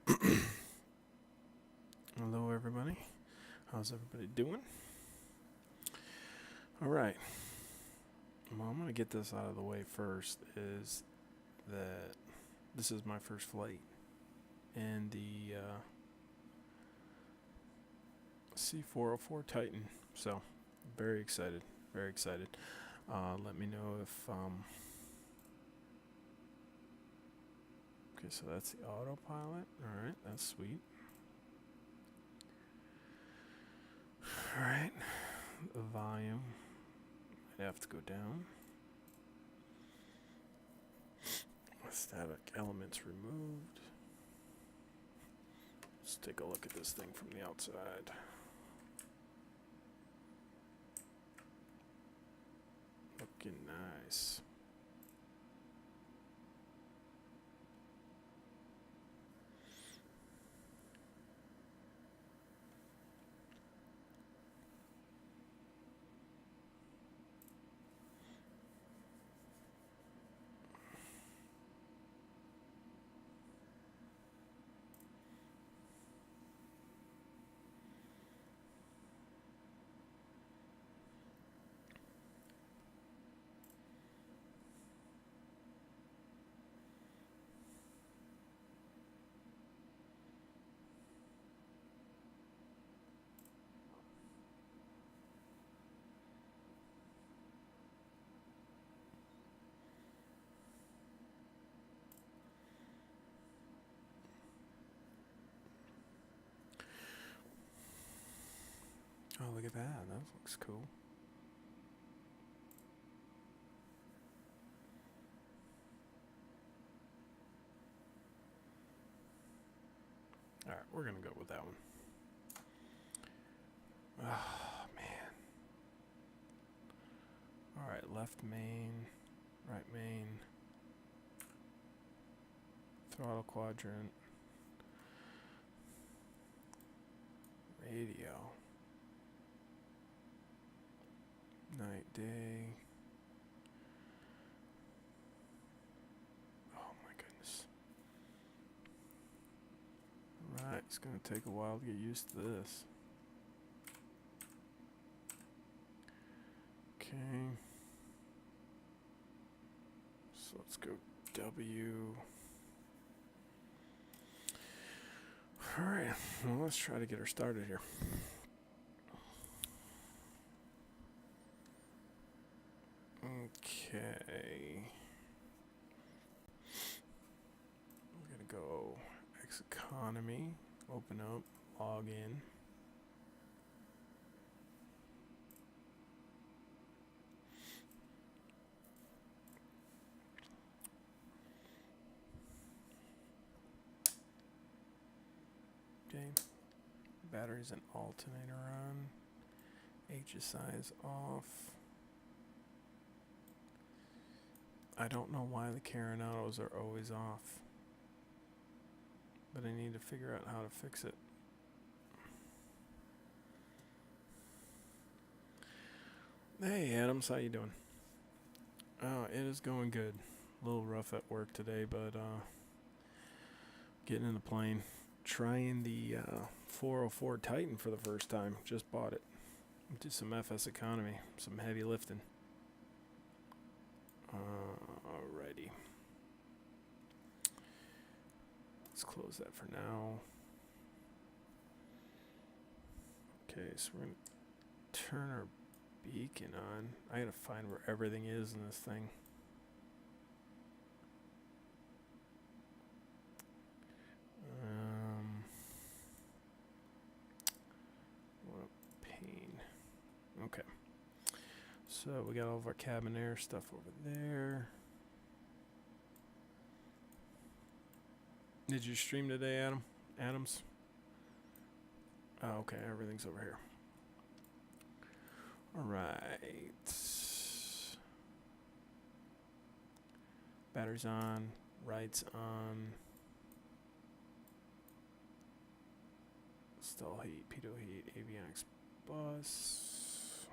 Hello, everybody. How's everybody doing? All right. Well, I'm going to get this out of the way first. Is that this is my first flight in the C404 Titan. So, very excited. Very excited. Let me know if. Okay, so that's the autopilot. All right, that's sweet. All right, the volume might have to go down. Static elements removed. Let's take a look at this thing from the outside. Looking nice. Oh, look at that. That looks cool. Alright, we're going to go with that one. Oh, man. Alright, left main, right main, throttle quadrant, radio, night, day. Oh my goodness. Right, it's going to take a while to get used to this. Okay. So let's go W. Alright, well, let's try to get her started here. Okay. I'm going to go X economy, open up, log in. Okay. Batteries and alternator on. HSI is off. I don't know why the Karen autos are always off, but I need to figure out how to fix it. Hey Adams, how you doing? Oh, it is going good. A little rough at work today, but getting in the plane. Trying the 404 Titan for the first time. Just bought it. Do some FS economy, some heavy lifting. Alrighty. Let's close that for now. Okay, so we're going to turn our beacon on. I gotta find where everything is in this thing. What a pain. Okay. So we got all of our cabin air stuff over there. Did you stream today, Adams? Oh, okay, everything's over here. Alright. Batteries on, lights on. Stall heat, pitot heat, avionics bus.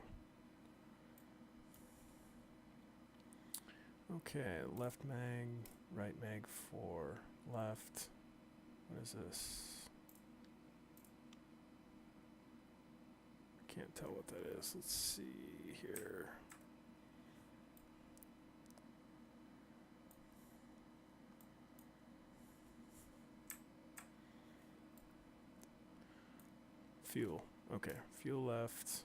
Okay, left mag, right mag for left. What is this? Can't tell what that is. Let's see here. Fuel. Okay, fuel left.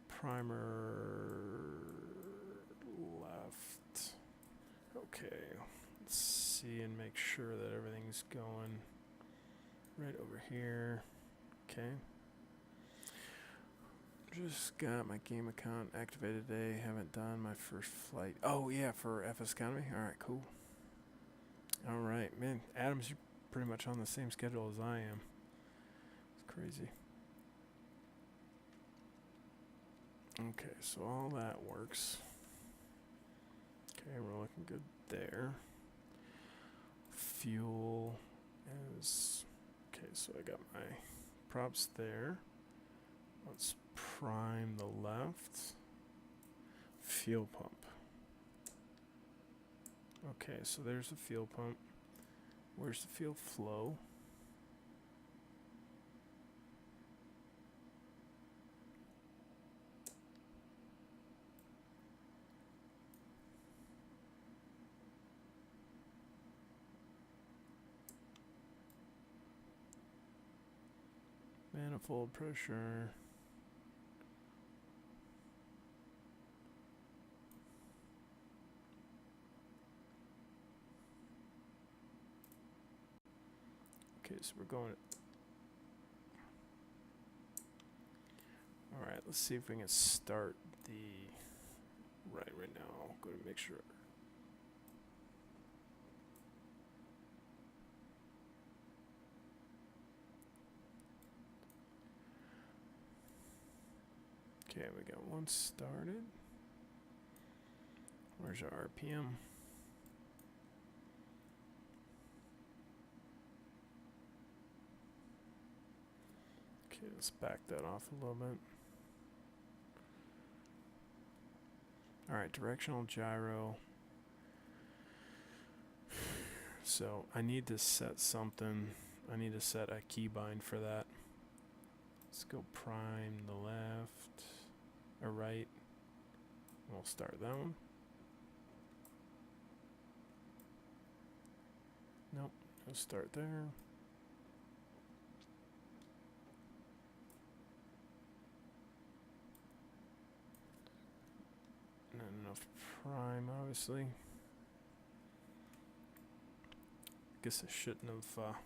Primer left. Okay, let's see and make sure that everything's going right over here. Okay. Just got my game account activated today. Haven't done my first flight. Oh yeah, for FS Economy. All right, cool. All right, man. Adams, you're pretty much on the same schedule as I am. It's crazy. Okay, so all that works. Okay, we're looking good there. Fuel is okay. So I got my props there. Let's prime the left. Fuel pump. Okay, so there's the fuel pump. Where's the fuel flow? Manifold pressure. Okay, so we're going. All right, let's see if we can start the right now. I'll go to make sure. Okay, we got one started. Where's our RPM? Okay, let's back that off a little bit. Alright, directional gyro. So I need to set something. I need to set a keybind for that. Let's go prime the left or right. We'll start that one. Nope, we'll start there. Not enough prime, obviously. Guess I shouldn't have.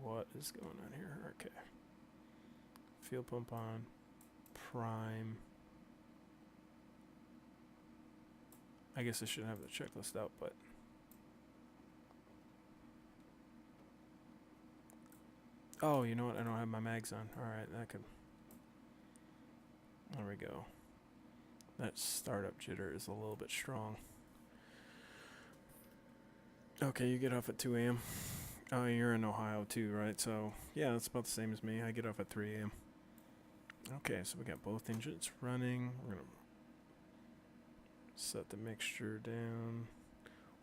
What is going on here? Okay. Fuel pump on. Prime. I guess I shouldn't have the checklist out, but. Oh, you know what? I don't have my mags on. Alright, that could. There we go. That startup jitter is a little bit strong. Okay, you get off at 2 a.m. Oh, you're in Ohio too, right? So, yeah, that's about the same as me. I get off at 3 a.m. Okay, so we got both engines running. We're going to set the mixture down.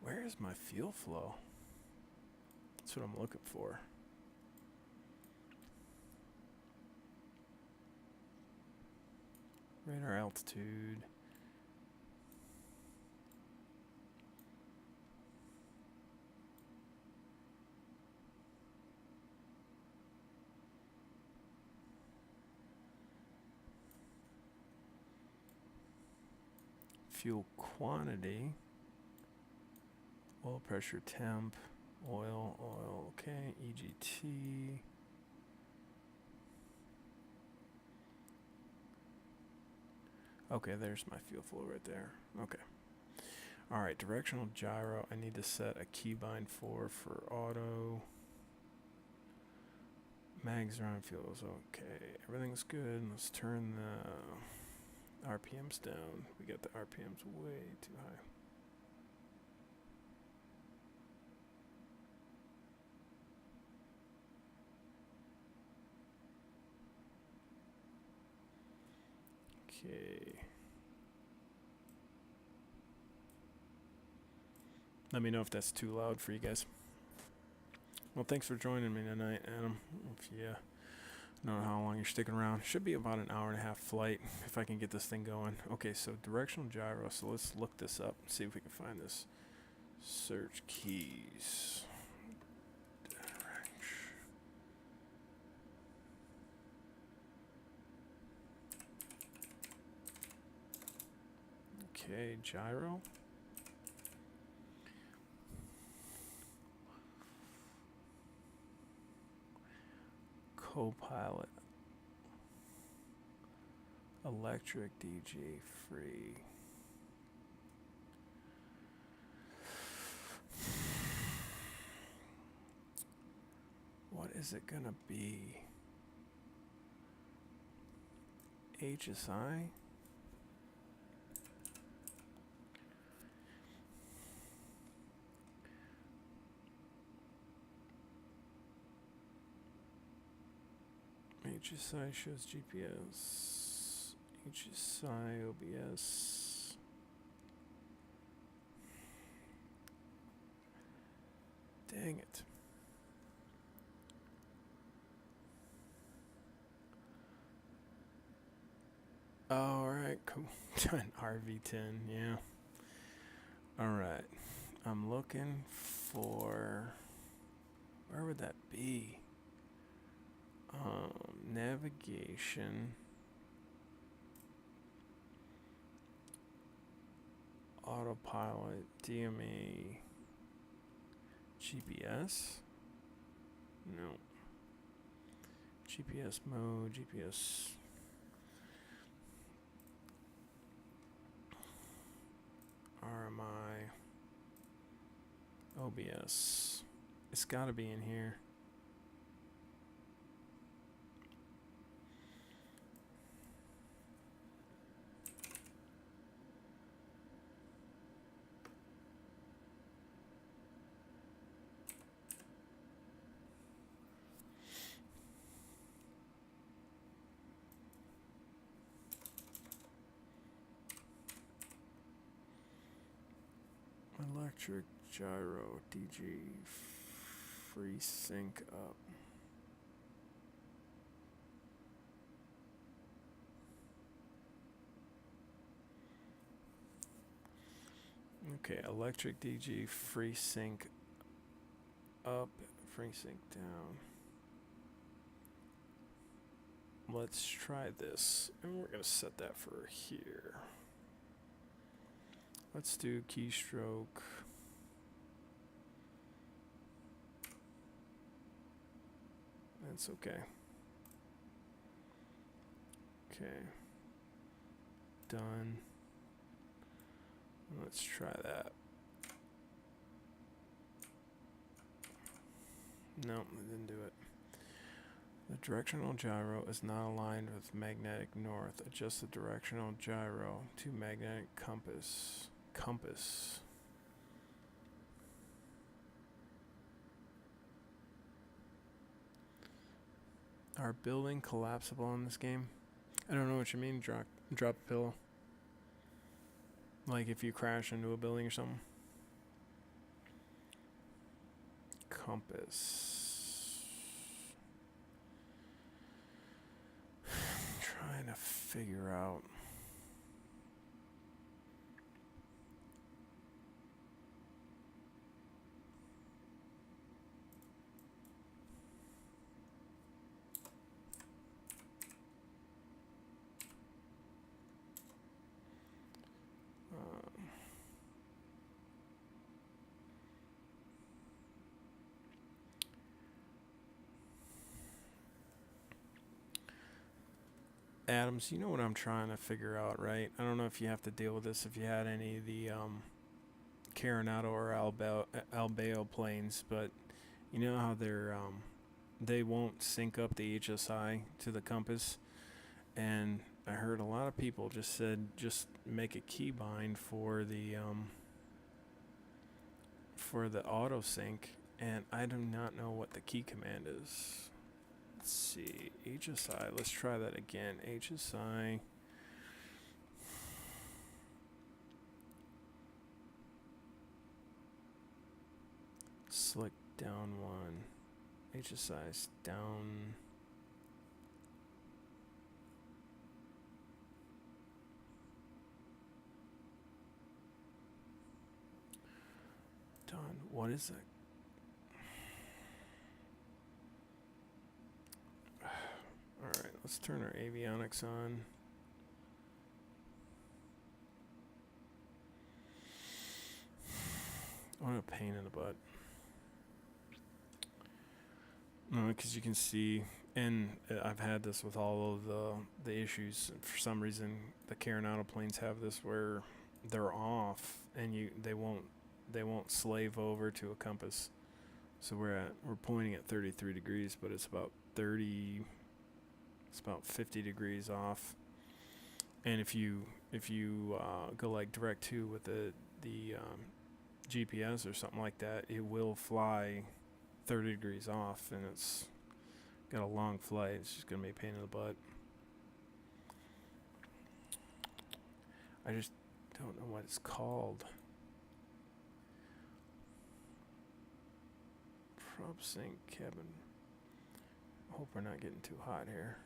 Where is my fuel flow? That's what I'm looking for. Radar altitude. Fuel quantity. Oil pressure, temp, oil, okay, EGT. Okay, there's my fuel flow right there. Okay. Alright, directional gyro. I need to set a keybind for auto. Mags are on fuels. Okay, everything's good. Let's turn the RPMs down. We got the RPMs way too high. Okay. Let me know if that's too loud for you guys. Well, thanks for joining me tonight, Adam. If you don't know how long you're sticking around. Should be about an hour and a half flight if I can get this thing going. Okay, so directional gyro. So let's look this up and see if we can find this. Search keys. Okay, gyro. Copilot. Electric DJ free. What is it gonna be? HSI? HSI shows GPS. HSI OBS. Dang it. Oh, alright, cool. An RV10, yeah. Alright. I'm looking for... Where would that be? Navigation. Autopilot. DMA. GPS? No. GPS mode. GPS... RMI. OBS. It's gotta be in here. Electric gyro DG free sync up. Okay, electric DG free sync up, free sync down. Let's try this, and we're gonna set that for here. Let's do keystroke. That's okay. Okay. Done. Let's try that. No, it didn't do it. The directional gyro is not aligned with magnetic north. Adjust the directional gyro to magnetic compass. Compass. Are building collapsible in this game? I don't know what you mean, drop a pillow. Like if you crash into a building or something. Compass. Trying to figure out. Adams, you know what I'm trying to figure out, right? I don't know if you have to deal with this if you had any of the Carinado or Albeo planes, but you know how they won't sync up the HSI to the compass, and I heard a lot of people just said just make a keybind for the auto sync, and I do not know what the key command is. Let's see, HSI, let's try that again. HSI Slick down 1. HSI's down. Done. What is that? Alright, let's turn our avionics on. What a pain in the butt. Because you can see, and I've had this with all of the issues. For some reason, the Carinado planes have this where they're off, and they won't slave over to a compass. So we're pointing at 33 degrees, but it's about 50 degrees off. And if you go like direct to with the GPS or something like that, it will fly 30 degrees off, and it's got a long flight. It's just gonna be a pain in the butt. I just don't know what it's called. Prop sink cabin. Hope we're not getting too hot here.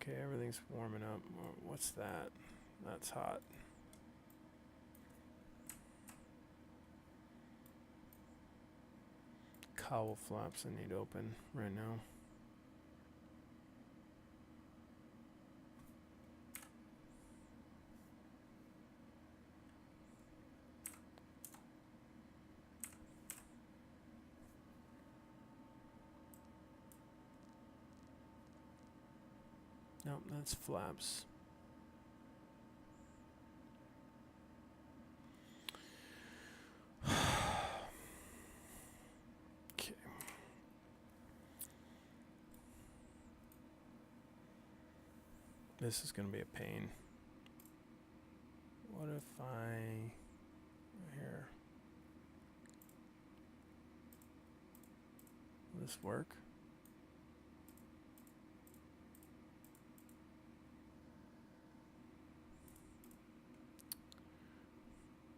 Okay, everything's warming up. What's that? That's hot. Cowl flaps I need open right now. Nope, that's flaps. Okay. This is going to be a pain. What if here. Will this work?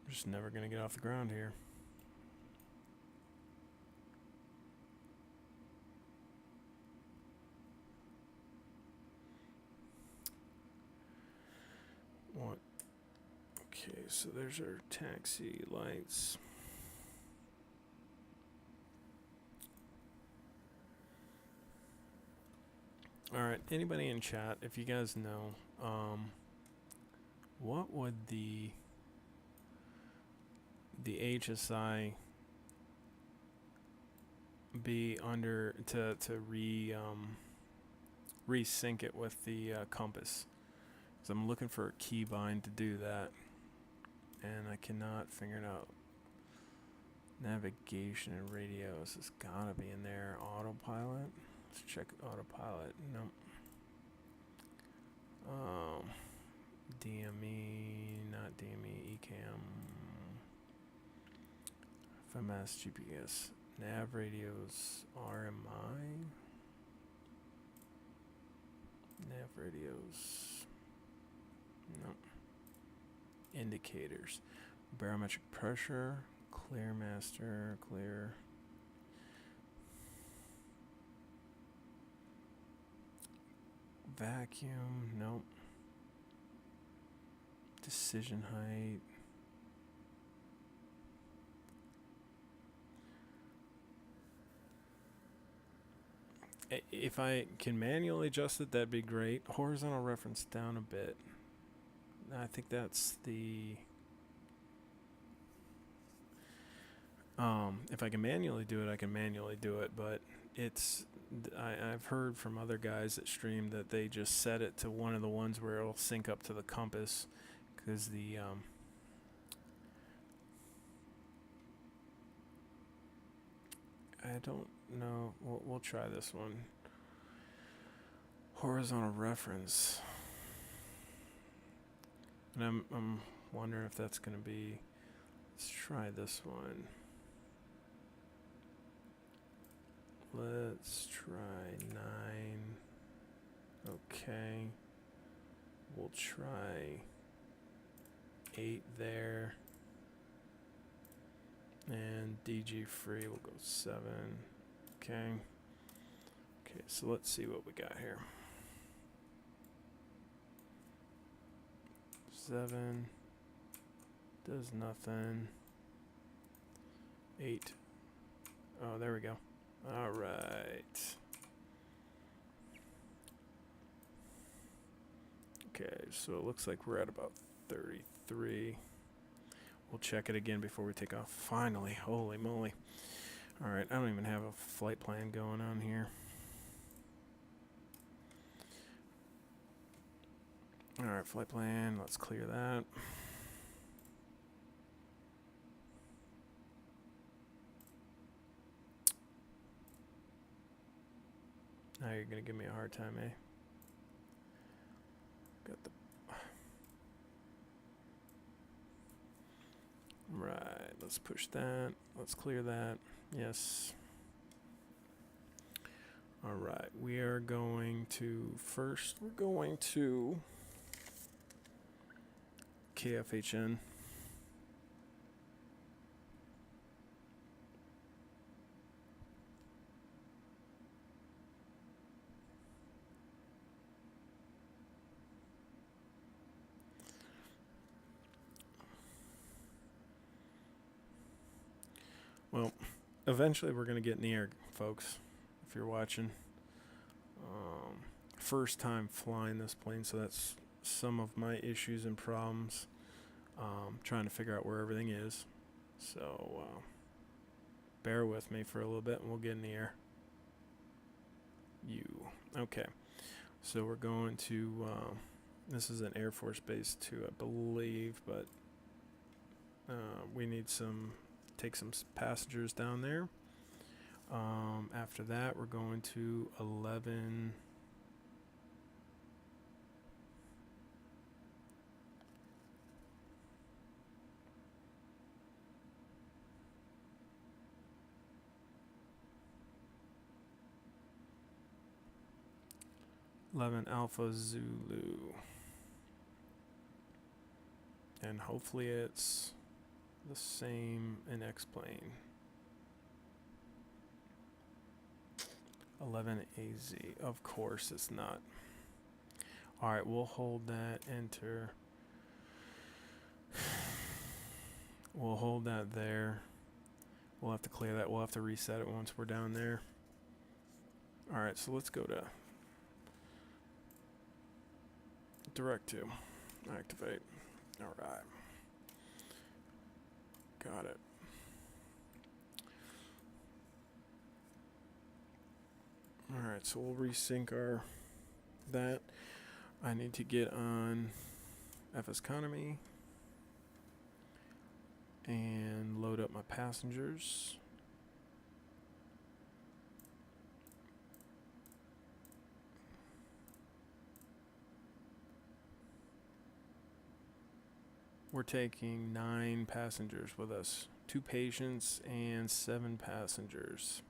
We're just never going to get off the ground here. What? Okay, so there's our taxi lights. Alright, anybody in chat, if you guys know, what would the HSI be under to resync it with the compass? Because I'm looking for a keybind to do that, and I cannot figure it out. Navigation and radios has gotta be in there. Autopilot. Let's check autopilot. Nope. DME, not DME. Ecam. FMS, GPS, nav radios, RMI. Nav radios. Nope. Indicators. Barometric pressure. Clear master. Clear. Vacuum. Nope. Decision height. If I can manually adjust it, that'd be great. Horizontal reference down a bit. I think that's the... if I can manually do it, I can manually do it, but it's... I've heard from other guys that stream that they just set it to one of the ones where it'll sync up to the compass, because the... I don't know. We'll try this one. Horizontal reference. And I'm wondering if that's going to be... Let's try this one. Let's try 9. Okay. We'll try 8 there. And DG free, we'll go 7. Okay. Okay, so let's see what we got here. 7 does nothing. 8. Oh, there we go. All right. Okay, so it looks like we're at about 33. We'll check it again before we take off. Finally, holy moly. All right, I don't even have a flight plan going on here. All right, flight plan, let's clear that. Now you're gonna give me a hard time, eh? Got the... Right, let's push that. Let's clear that. Yes. All right, we are going to, first, we're going to KFHN. Well, eventually we're going to get in the air, folks, if you're watching. First time flying this plane, so that's some of my issues and problems. Trying to figure out where everything is. So, bear with me for a little bit and we'll get in the air. Okay. So we're going to, this is an Air Force Base too, I believe, but we need take some passengers down there. After that, we're going to 11. Alpha Zulu. And hopefully it's the same in X-plane. 11 AZ. Of course it's not. Alright, we'll hold that, enter. We'll hold that there. We'll have to clear that. We'll have to reset it once we're down there. Alright, so let's go to direct to activate. Alright. Got it. Alright, so we'll resync that. I need to get on FS Economy and load up my passengers. We're taking 9 passengers with us. 2 patients and 7 passengers.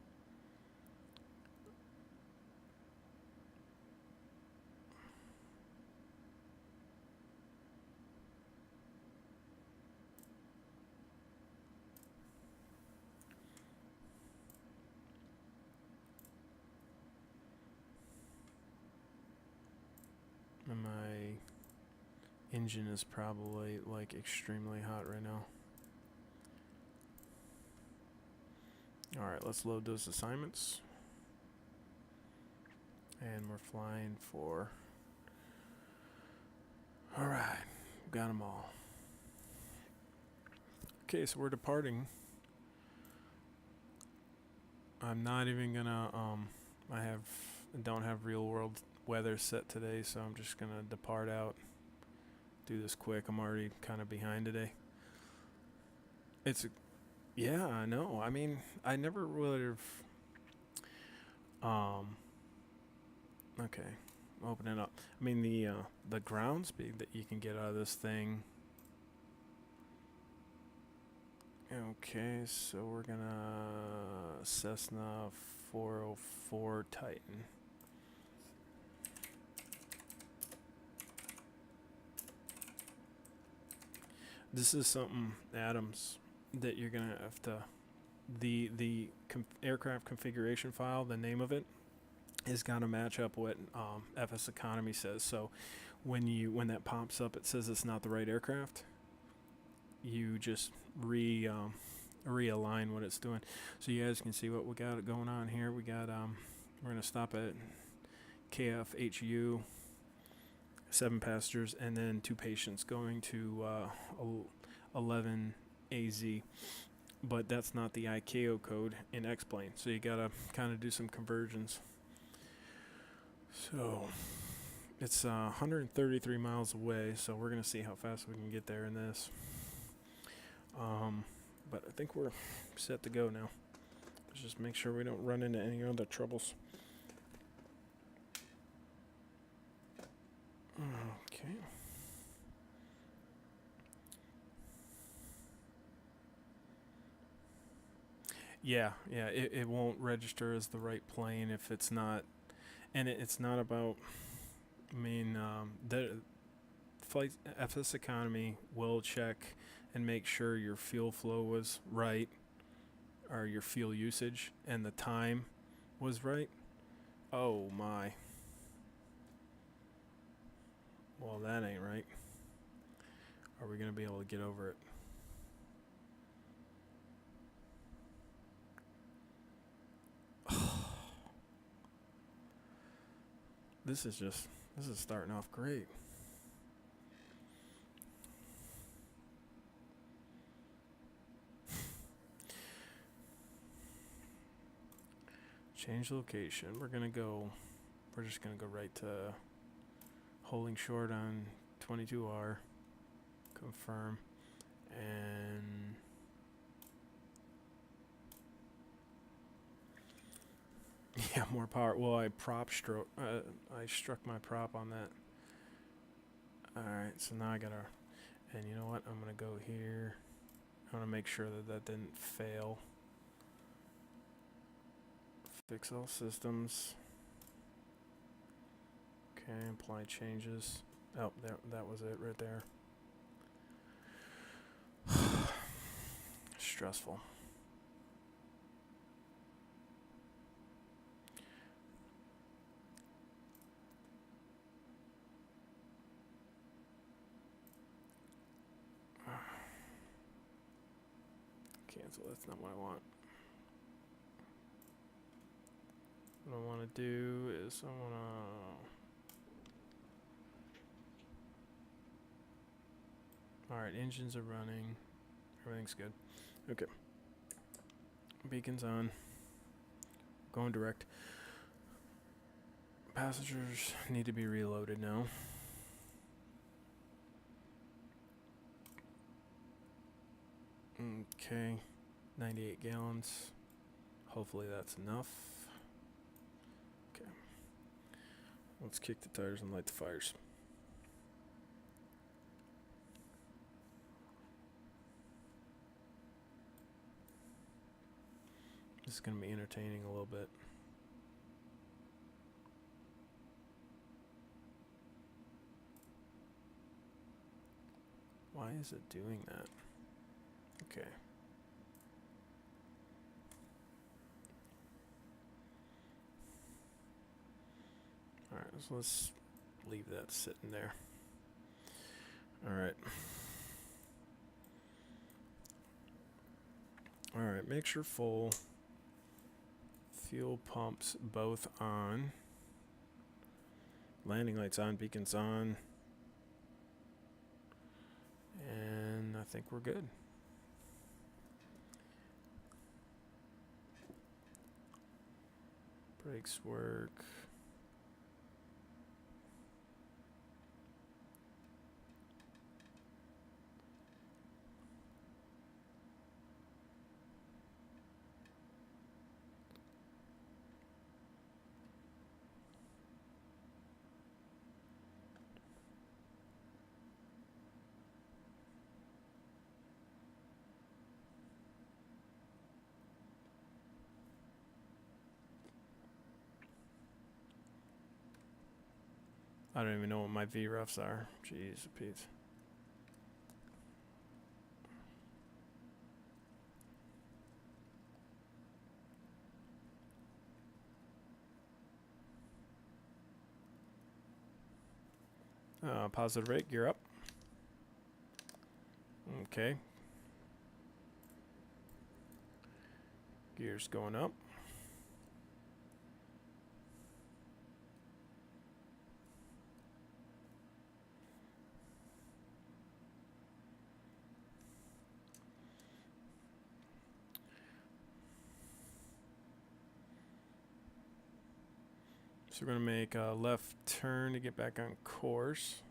And my engine is probably like extremely hot right now. Alright, let's load those assignments. And we're flying for... Alright, got them all. Okay, so we're departing. I'm not even gonna, don't have real world weather set today, so I'm just gonna depart out. Do this quick. I'm already kind of behind today. Yeah, I know. I mean, I never would have. Okay, open it up. I mean, the ground speed that you can get out of this thing. Okay, so we're gonna Cessna 404 Titan. This is something Adams that you're gonna have to the aircraft configuration file, the name of it, is gonna match up what FS Economy says. So when that pops up, it says it's not the right aircraft. You just realign what it's doing. So you guys can see what we got going on here. We got we're gonna stop at KFHU, 7 passengers, and then 2 patients going to 11 AZ. But that's not the ICAO code in X-plane, so you gotta kind of do some conversions. So it's 133 miles away, so we're gonna see how fast we can get there in this. But I think we're set to go now. Let's just make sure we don't run into any other troubles. Okay. Yeah, it won't register as the right plane if it's not, and it's not about. I mean, the flight FS Economy will check and make sure your fuel flow was right, or your fuel usage, and the time was right. Oh my. Well, that ain't right. Are we gonna be able to get over it? This is starting off great. Change location. We're just gonna go right to holding short on 22R. Confirm. And yeah, more power. Well, I struck my prop on that. Alright, so now I gotta, and you know what? I'm gonna go here. I wanna make sure that didn't fail. Fix all systems. Okay, apply changes. Oh, that was it right there. Stressful. Cancel, that's not what I want. What I want to do is I want to... Alright, engines are running. Everything's good. Okay. Beacon's on. Going direct. Passengers need to be reloaded now. Okay. 98 gallons. Hopefully that's enough. Okay. Let's kick the tires and light the fires. This is going to be entertaining a little bit. Why is it doing that? Okay. Alright, so let's leave that sitting there. Alright. Alright, mixture full. Fuel pumps both on. Landing lights on, beacons on. And I think we're good. Brakes work. I don't even know what my VREFs are. Jeez, Pete. Positive rate, gear up. Okay. Gears going up. So we're going to make a left turn to get back on course.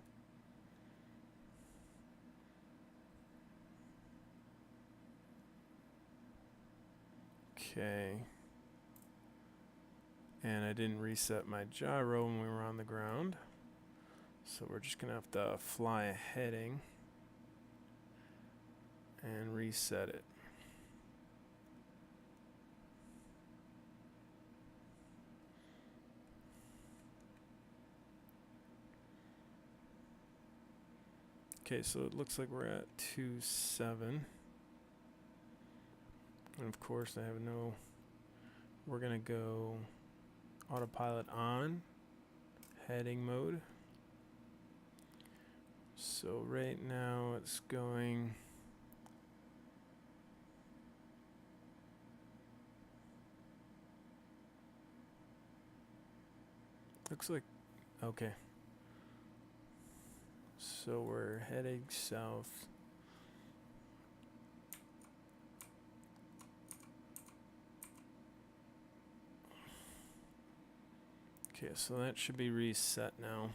Okay. And I didn't reset my gyro when we were on the ground. So we're just going to have to fly a heading and reset it. Okay, so it looks like we're at 2.7. And of course I have no, we're gonna go autopilot on, heading mode. So right now it's going, looks like, okay. So we're heading south. Okay, so that should be reset now.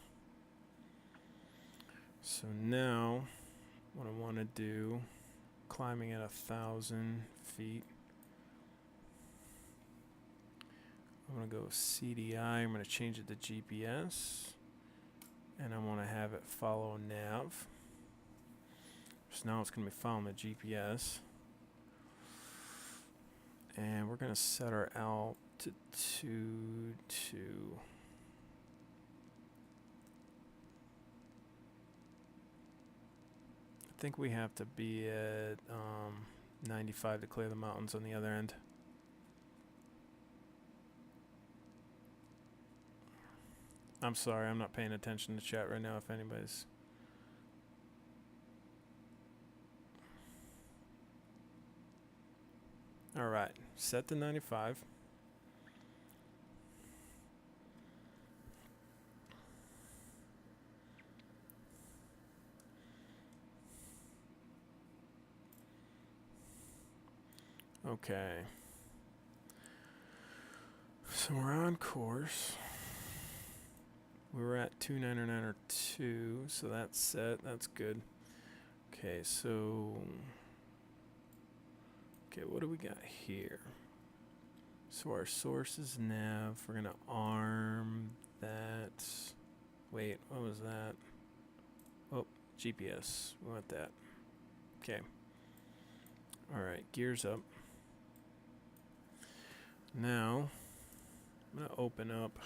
So now, what I want to do, climbing at 1,000 feet. I'm going to go CDI, I'm going to change it to GPS. And I want to have it follow nav. So now it's going to be following the GPS. And we're going to set our altitude to I think we have to be at 95 to clear the mountains on the other end. I'm sorry, I'm not paying attention to chat right now if anybody's... Alright, set to 95. Okay. So we're on course. We were at 2992, so that's set. That's good. Okay, so... Okay, what do we got here? So our source is nav. We're going to arm that. Wait, what was that? Oh, GPS. We want that. Okay. Alright, gears up. Now, I'm going to open up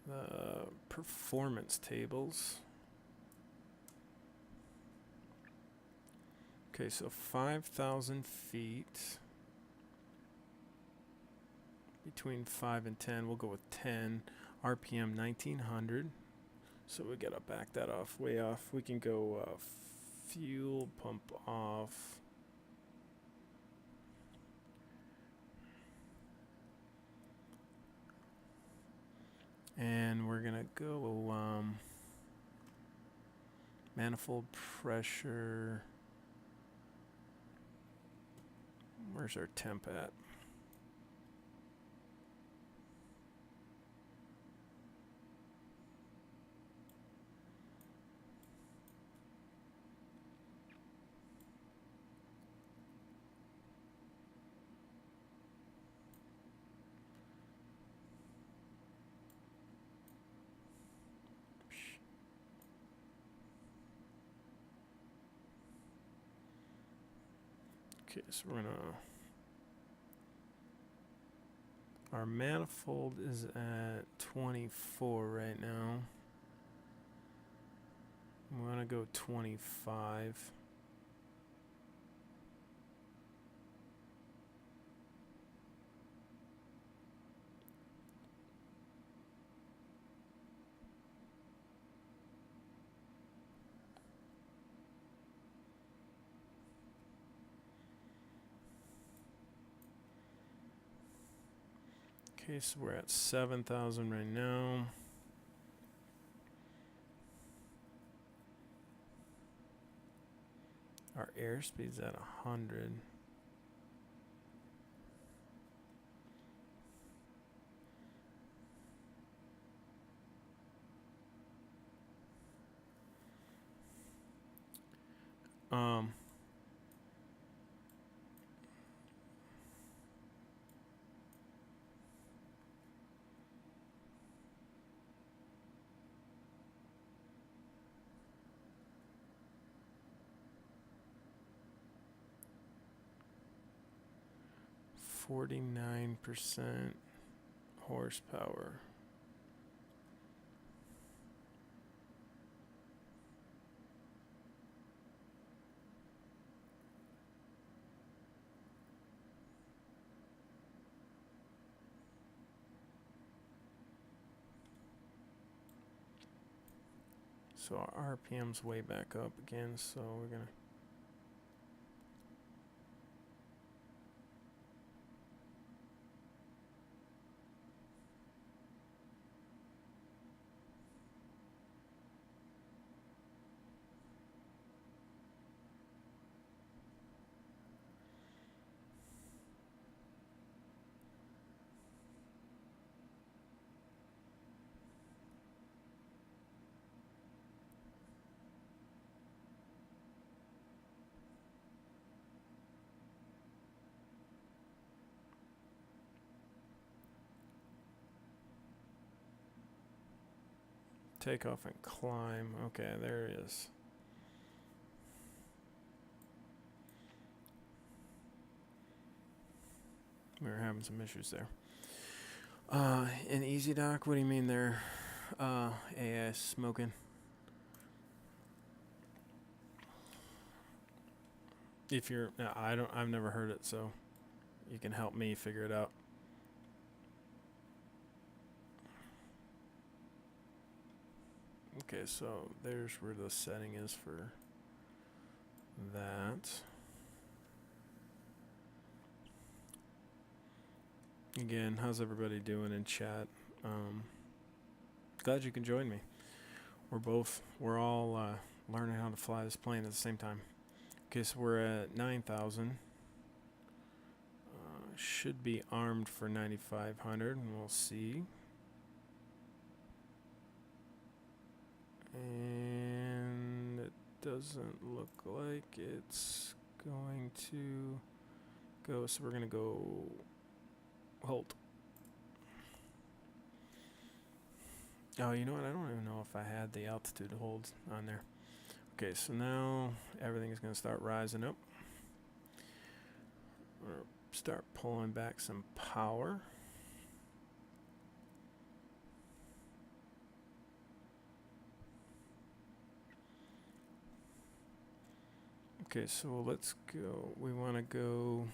the performance tables. Okay, so 5,000 feet. Between 5 and 10, we'll go with 10. RPM 1900. So we gotta back that off, way off. We can go fuel pump off. And we're gonna go manifold pressure. Where's our temp at? Okay, so we're gonna... Our manifold is at 24 right now. We want to go 25. Okay, so we're at 7,000 right now. Our airspeed's at 100. Um, %49 horsepower. So our RPM's way back up again, so we're gonna take off and climb. Okay, there it is. We were having some issues there. In Easy Dock, what do you mean there? AI smoking. If you're, no, I've never heard it, so you can help me figure it out. Okay, so there's where the setting is for that. Again, how's everybody doing in chat? Glad you can join me. We're all learning how to fly this plane at the same time. Okay, so we're at 9,000. Should be armed for 9,500, and we'll see. And it doesn't look like it's going to go, so we're gonna go hold. Oh, you know what? I don't even know if I had the altitude hold on there. Okay, so now everything is going to start rising up. We're going to start pulling back some power. Okay, so let's go. We want to go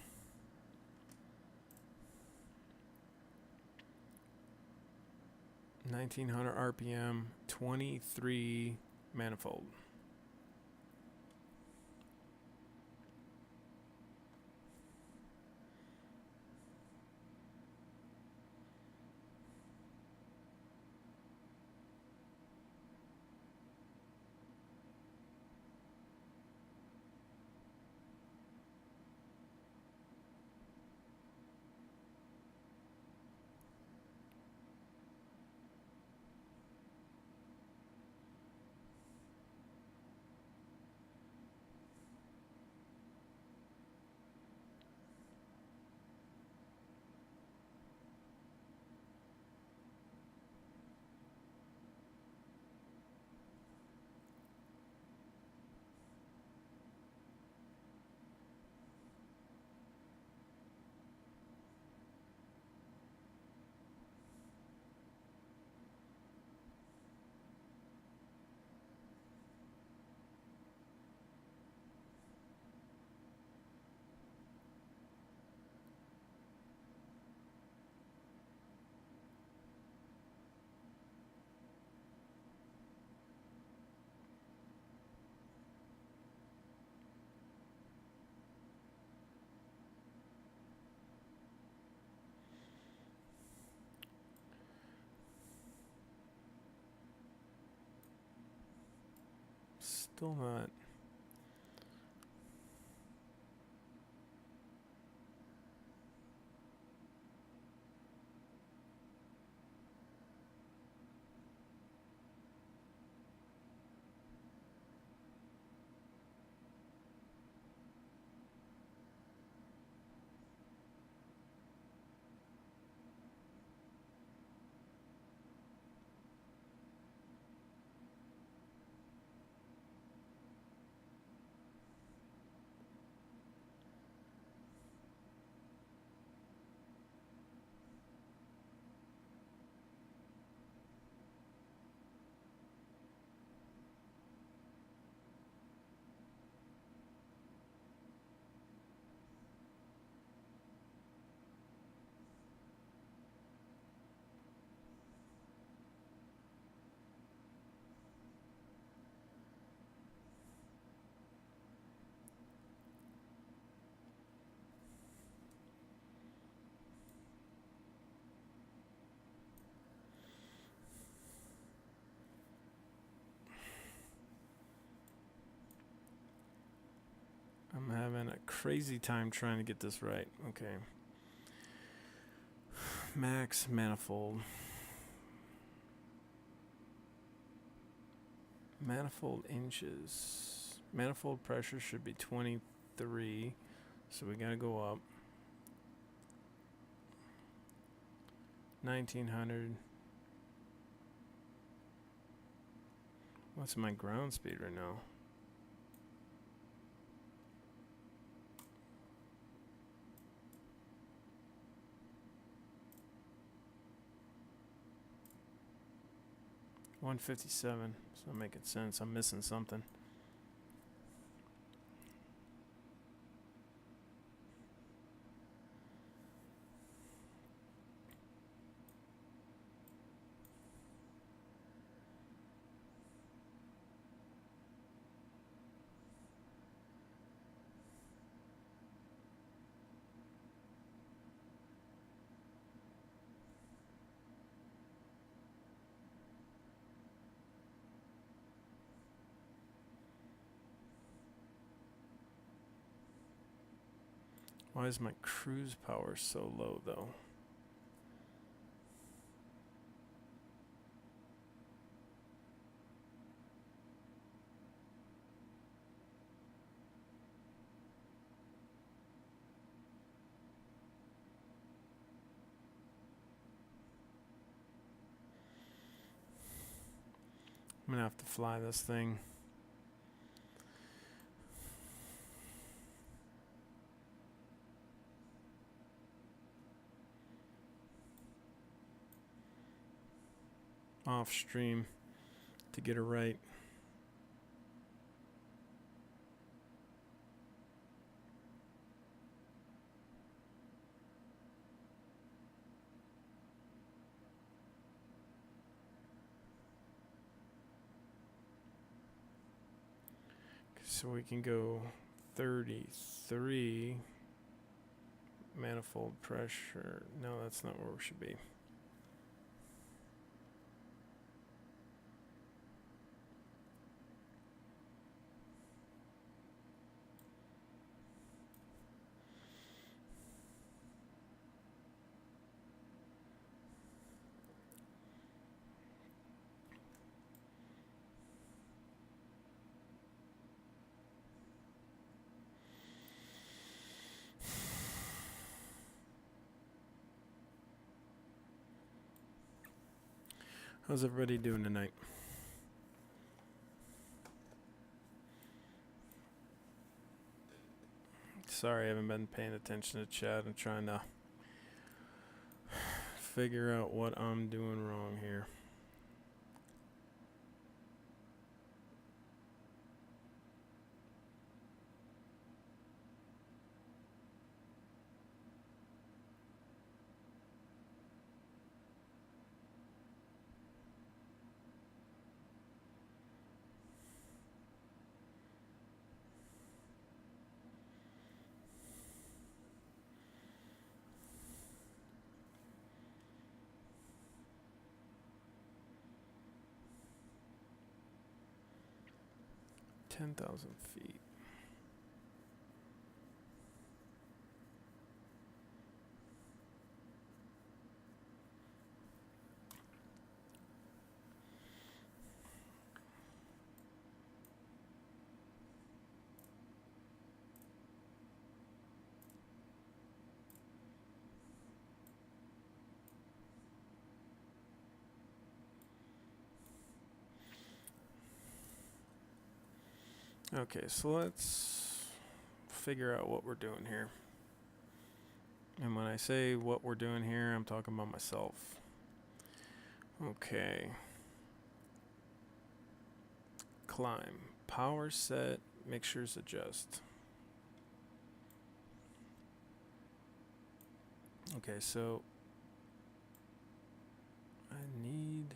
1900 RPM, 23 manifold. Still not. I'm having a crazy time trying to get this right. Okay. Max manifold. Manifold inches. Manifold pressure should be 23. So we gotta go up. 1900. What's my ground speed right now? $157. It's not making sense. I'm missing something. Why is my cruise power so low though? I'm gonna have to fly this thing. Off stream to get her right. So we can go 33 manifold pressure. No, that's not where we should be. How's everybody doing tonight? Sorry, I haven't been paying attention to chat. I'm trying to figure out what I'm doing wrong here. 10,000 feet. Okay, so let's figure out what we're doing here. And when I say what we're doing here, I'm talking about myself. Okay. Climb. Power set. Mixtures adjust. Okay, so I need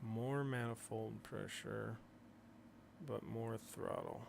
more manifold pressure, but more throttle.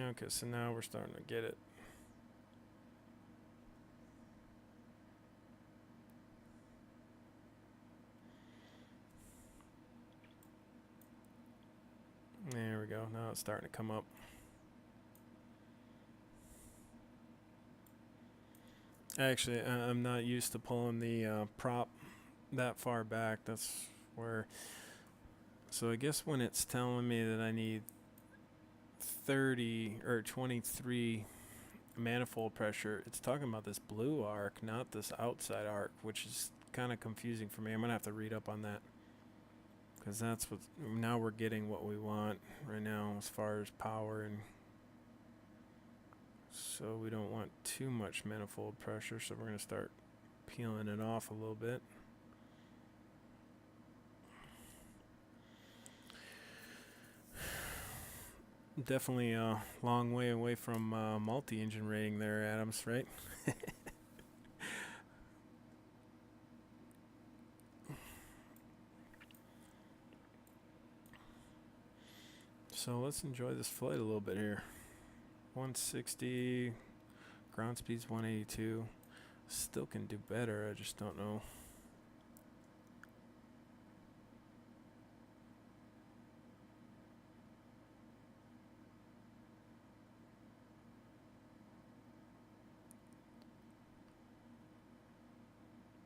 Okay, so now we're starting to get it. There we go. Now it's starting to come up. Actually, I'm not used to pulling the prop that far back. That's where... So I guess when it's telling me that I need 30 or 23 manifold pressure, it's talking about this blue arc, not this outside arc, which is kind of confusing for me. I'm going to have to read up on that. Because that's what... Now we're getting what we want right now as far as power, and so we don't want too much manifold pressure, so we're going to start peeling it off a little bit. Definitely a long way away from multi-engine rating there, Adams, right? So let's enjoy this flight a little bit here. 160, ground speed's 182. Still can do better, I just don't know.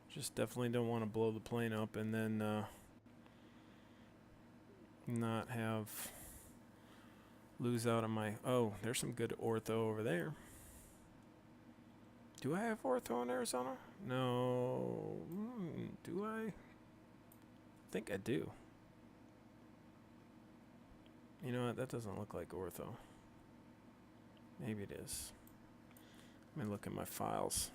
Just definitely don't want to blow the plane up and then not have... lose out on my... Oh, there's some good ortho over there. Do I have ortho in Arizona? No. Do I? I think I do. You know what? That doesn't look like ortho. Maybe it is. Let me look at my files.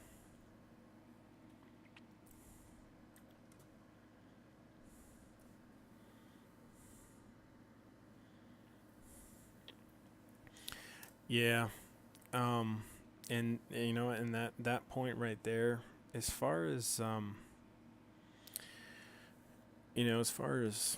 Yeah. And you know, and that point right there, as far as you know, as far as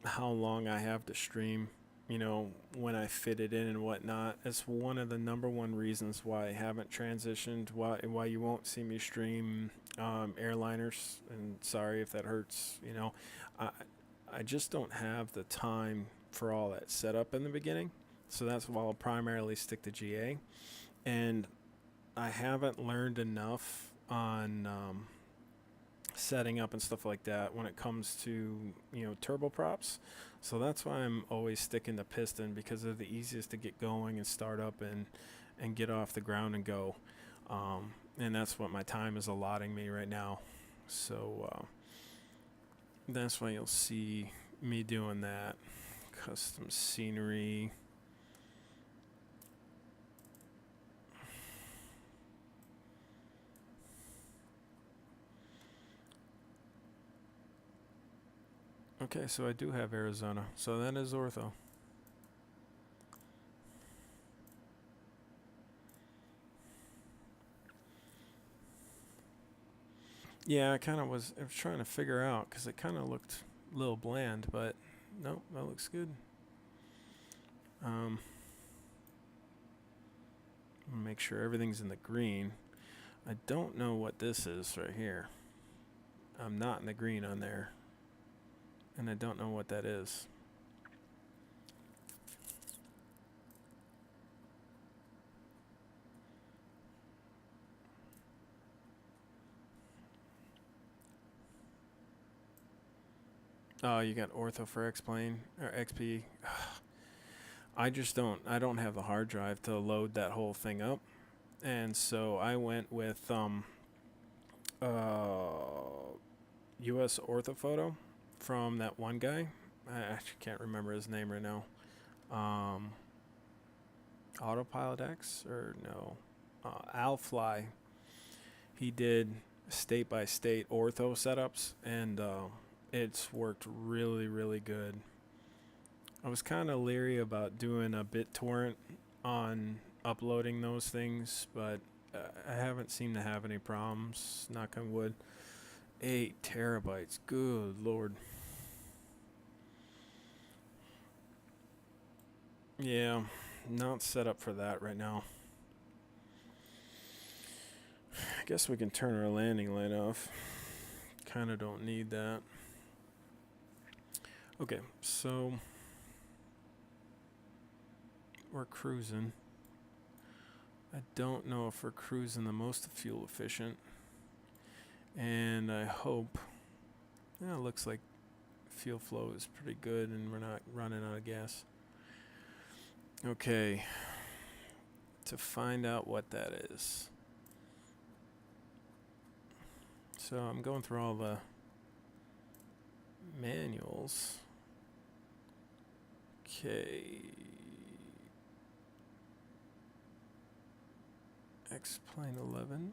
how long I have to stream, you know, when I fit it in and whatnot, it's one of the number one reasons why I haven't transitioned, why you won't see me stream airliners. And sorry if that hurts, you know, I just don't have the time for all that setup in the beginning. So that's why I'll primarily stick to GA. And I haven't learned enough on setting up and stuff like that when it comes to, you know, turboprops. So that's why I'm always sticking to piston, because they're the easiest to get going and start up and get off the ground and go. And that's what my time is allotting me right now. So that's why you'll see me doing that. Custom scenery. Okay, so I do have Arizona. So that is ortho. Yeah, I was trying to figure out because it kind of looked a little bland, but nope, that looks good. Make sure everything's in the green. I don't know what this is right here. I'm not in the green on there, and I don't know what that is. Oh, you got ortho for X-Plane or XP. I don't have the hard drive to load that whole thing up. And so I went with US orthophoto from that one guy. I actually can't remember his name right now. Autopilot X or no. Alfly. He did state by state ortho setups, and it's worked really, really good. I was kind of leery about doing a BitTorrent on uploading those things, but I haven't seemed to have any problems. Knock on wood. 8 terabytes. Good Lord. Yeah, not set up for that right now. I guess we can turn our landing light off. Kind of don't need that. Okay, so we're cruising. I don't know if we're cruising the most fuel efficient. And I hope, it looks like fuel flow is pretty good and we're not running out of gas. Okay, to find out what that is. So I'm going through all the manuals. Okay. XP11.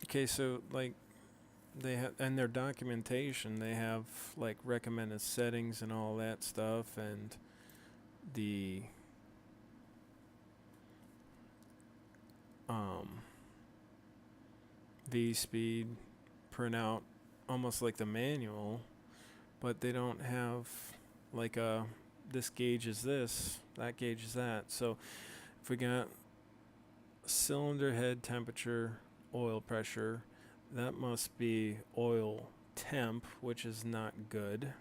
Okay, so like they have, and their documentation, they have like recommended settings and all that stuff, and the V speed printout, almost like the manual, but they don't have like a this gauge is this, that gauge is that. So if we got cylinder head temperature, oil pressure, that must be oil temp, which is not good.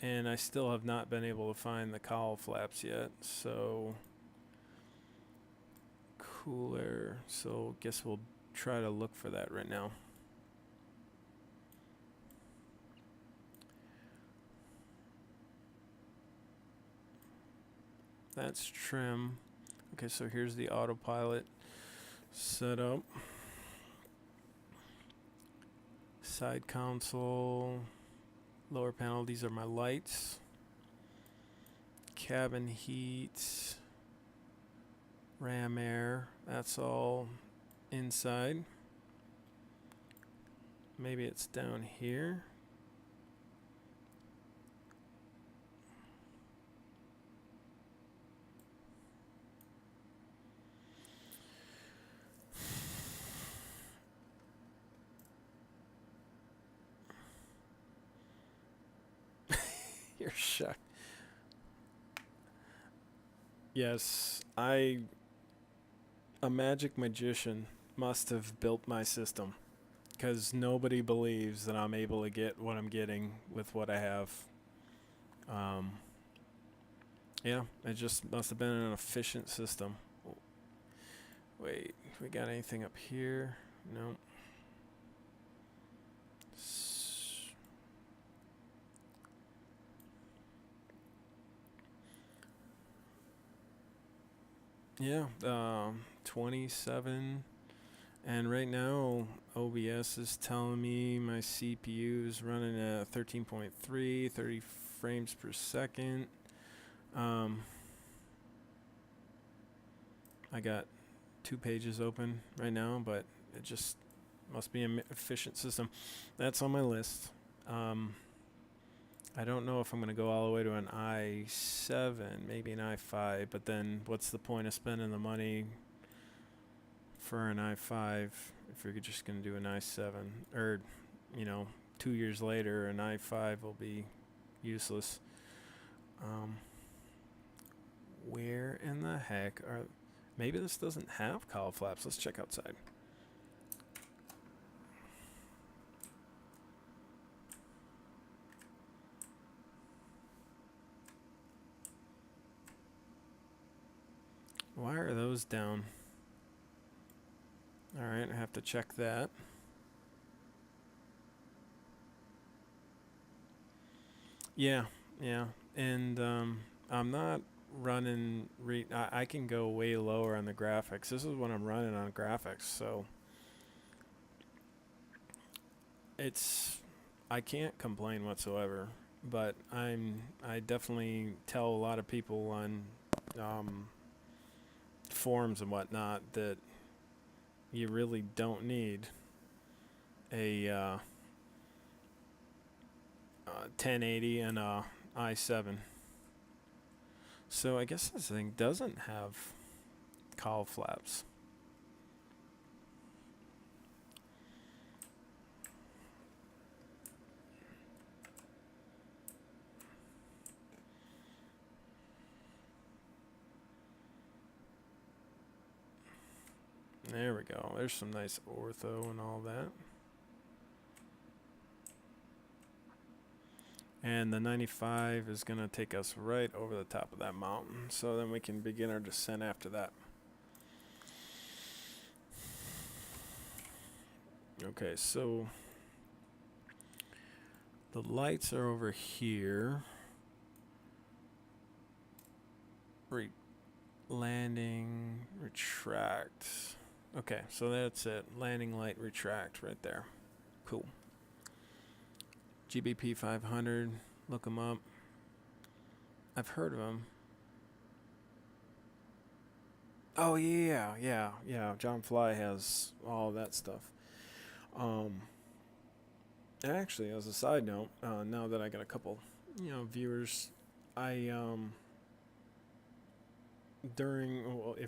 And I still have not been able to find the cowl flaps yet, so cooler. So guess we'll try to look for that right now. That's trim. Okay, so here's the autopilot setup. Side console, lower panel, these are my lights. Cabin heat, ram air, that's all inside. Maybe it's down here. You're shocked. Yes, a magic magician must have built my system, because nobody believes that I'm able to get what I'm getting with what I have. Yeah, it just must have been an efficient system. Wait, we got anything up here? No. Yeah, 27 And right now, OBS is telling me my CPU is running at 13.3, 30 frames per second. I got 2 pages open right now, but it just must be an efficient system. That's on my list. I don't know if I'm going to go all the way to an i7, maybe an i5, but then what's the point of spending the money for an i5 if you're just going to do an i7? Or, 2 years later, an i5 will be useless. Where in the heck are... Maybe this doesn't have cowl flaps. Let's check outside. Why are those down? Alright, I have to check that. Yeah. And I'm not running... I can go way lower on the graphics. This is what I'm running on graphics, so... I can't complain whatsoever, but I definitely tell a lot of people on forums and whatnot that you really don't need a 1080 and a i7. So I guess this thing doesn't have cowl flaps. There we go. There's some nice ortho and all that. And the 95 is going to take us right over the top of that mountain. So then we can begin our descent after that. Okay, so the lights are over here. Landing, retract. Okay, so that's it. Landing light, retract right there. Cool. GBP 500, look them up. I've heard of them. Oh yeah. John Fly has all that stuff. Actually, as a side note, now that I got a couple, viewers, if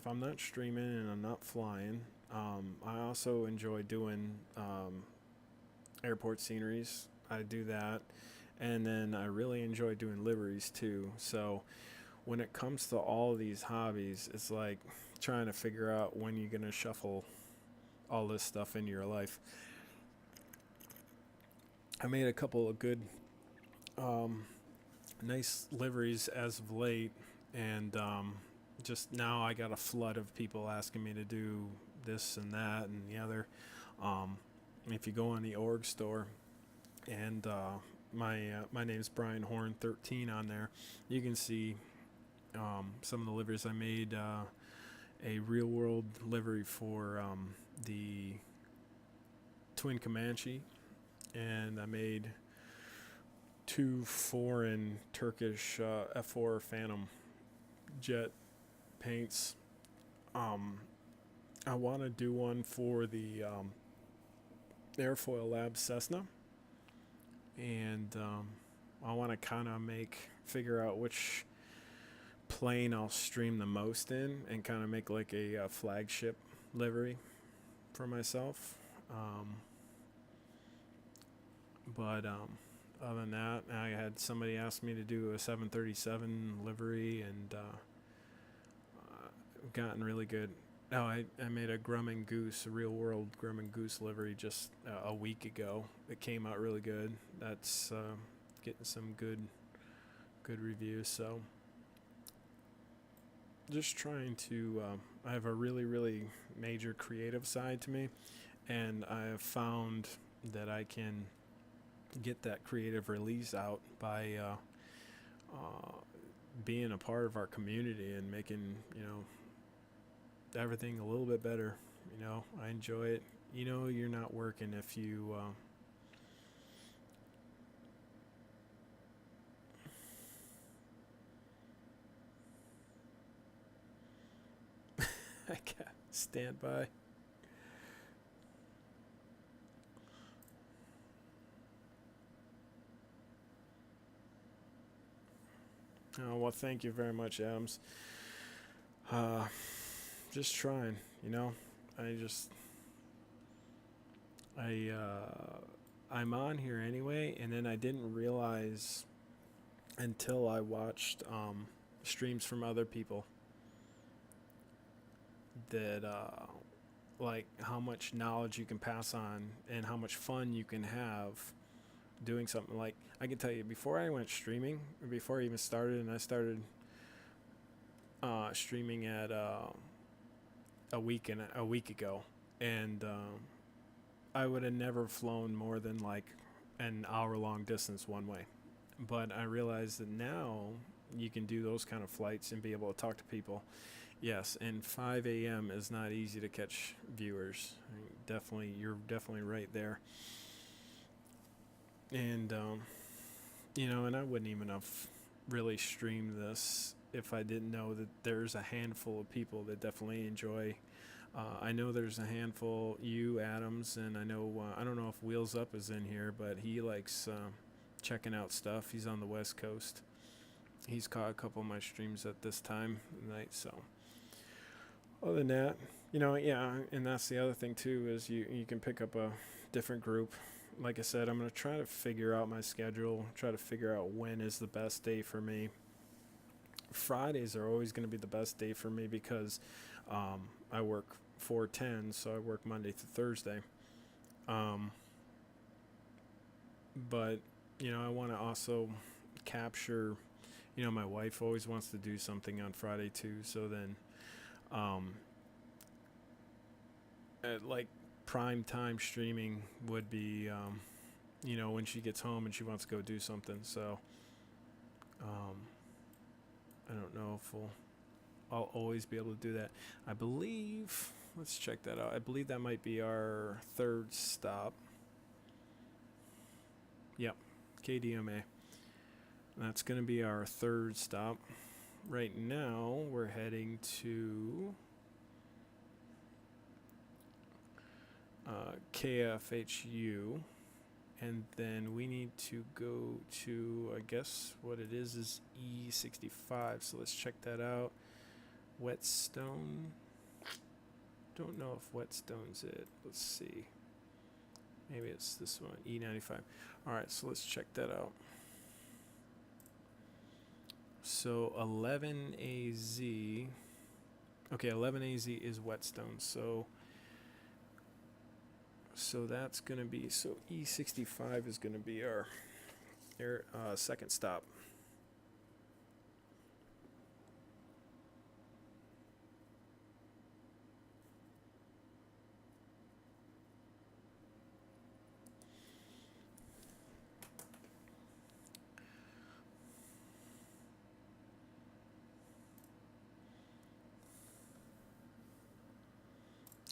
I'm not streaming and I'm not flying, I also enjoy doing airport sceneries. I do that, and then I really enjoy doing liveries too. So when it comes to all of these hobbies, it's like trying to figure out when you're gonna shuffle all this stuff into your life. I made a couple of good nice liveries as of late, and just now I got a flood of people asking me to do this and that and the other. If you go on the org store, and my name's Brian Horn 13 on there, you can see some of the liveries I made. A real world livery for the Twin Comanche, and I made 2 foreign Turkish F4 Phantom jet paints. I want to do one for the Airfoil Labs Cessna, and I want to kind of figure out which plane I'll stream the most in, and kind of make like a flagship livery for myself. But other than that, I had somebody ask me to do a 737 livery, and gotten really good. Oh, I made a Grum and Goose, a real world Grum and Goose livery just a week ago. It came out really good. That's getting some good reviews. So just trying to, I have a really major creative side to me, and I have found that I can get that creative release out by being a part of our community and making, everything a little bit better. You know, I enjoy it. You know, you're not working if you. I can't stand by. Oh, well, thank you very much, Adams. Uh, just trying, you know. I just I'm on here anyway, and then I didn't realize until I watched streams from other people that like how much knowledge you can pass on and how much fun you can have doing something. Like I can tell you, before I went streaming, or before I even started, and I started streaming at a week ago, and I would have never flown more than like an hour long distance one way. But I realized that now you can do those kind of flights and be able to talk to people. Yes, and 5 a.m. is not easy to catch viewers. I mean, definitely, you're definitely right there. And you know, and I wouldn't even have really streamed this if I didn't know that there's a handful of people that definitely enjoy. I know there's a handful, you, Adams, and I know, I don't know if Wheels Up is in here, but he likes checking out stuff. He's on the West Coast. He's caught a couple of my streams at this time of night, so. Other than that, you know, yeah, and that's the other thing too, is you can pick up a different group. Like I said, I'm going to try to figure out my schedule, try to figure out when is the best day for me. Fridays are always going to be the best day for me because I work 410, so I work Monday through Thursday. But, you know, I want to also capture, you know, my wife always wants to do something on Friday too, so then at like prime time streaming would be, you know, when she gets home and she wants to go do something. So I don't know if I'll always be able to do that. I believe, let's check that out. I believe that might be our third stop. Yep, KDMA. That's going to be our third stop. Right now, we're heading to KFHU, and then we need to go to, I guess what it is E65, so let's check that out. Whetstone, don't know if Whetstone's it, let's see, maybe it's this one, E95. Alright, so let's check that out. So 11AZ, okay, 11AZ is Whetstone, so that's going to be, so E65 is going to be our second stop.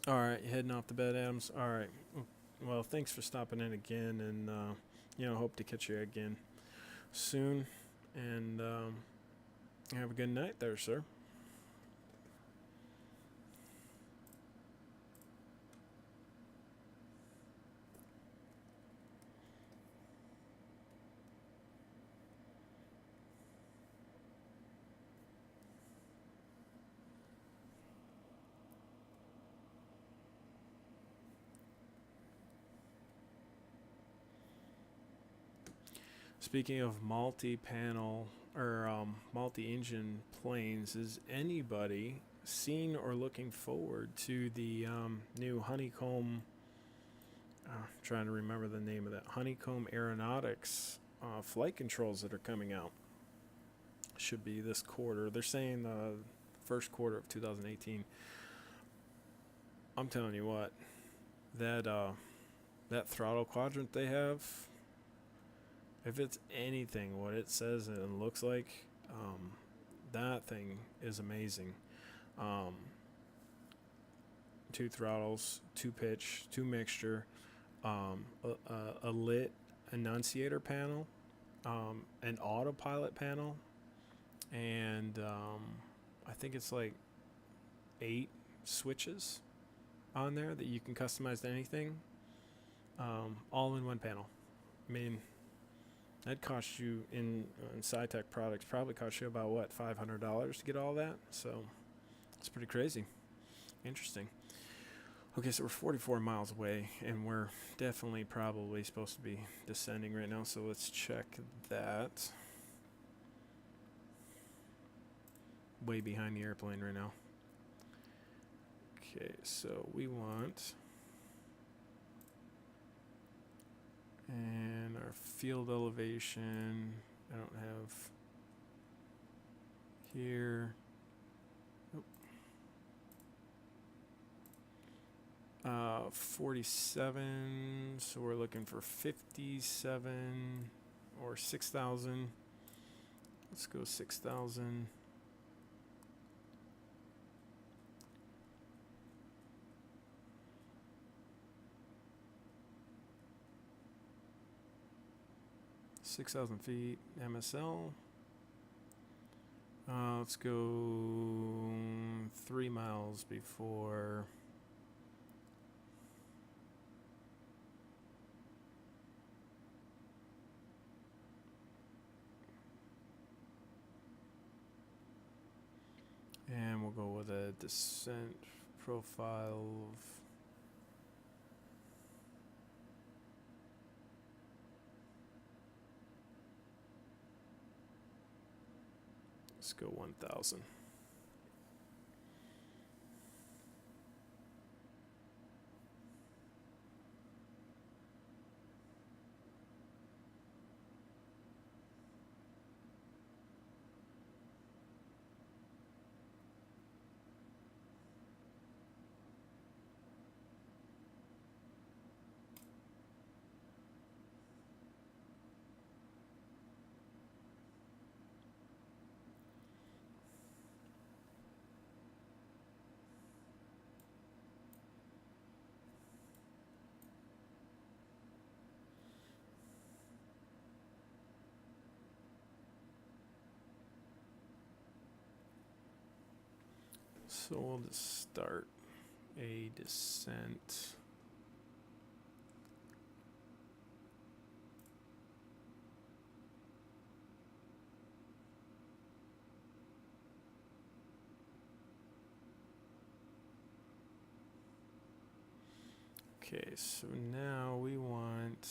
All right, heading off to bed, Adams. All right. Well, thanks for stopping in again, and you know, hope to catch you again soon. And have a good night there, sir. Speaking of multi-panel or multi-engine planes, is anybody seen or looking forward to the new Honeycomb? Trying to remember the name of that. Honeycomb Aeronautics flight controls that are coming out. Should be this quarter. They're saying the first quarter of 2018. I'm telling you what, that throttle quadrant they have, if it's anything what it says and looks like, that thing is amazing. 2 throttles, 2 pitch, 2 mixture, a lit annunciator panel, an autopilot panel, and I think it's like 8 switches on there that you can customize to anything, all in one panel. I mean, that cost you in SciTech products probably cost you about what, $500 to get all that. So it's pretty crazy. Interesting. Okay, so we're 44 miles away, and we're definitely probably supposed to be descending right now. So let's check that. Way behind the airplane right now. Okay, so we want, and our field elevation, I don't have here. 47, so we're looking for 57 or 6,000. Let's go 6,000. feet MSL. Let's go 3 miles before. And we'll go with a descent profile of let's go 1,000. So we'll just start a descent. Okay, so now we want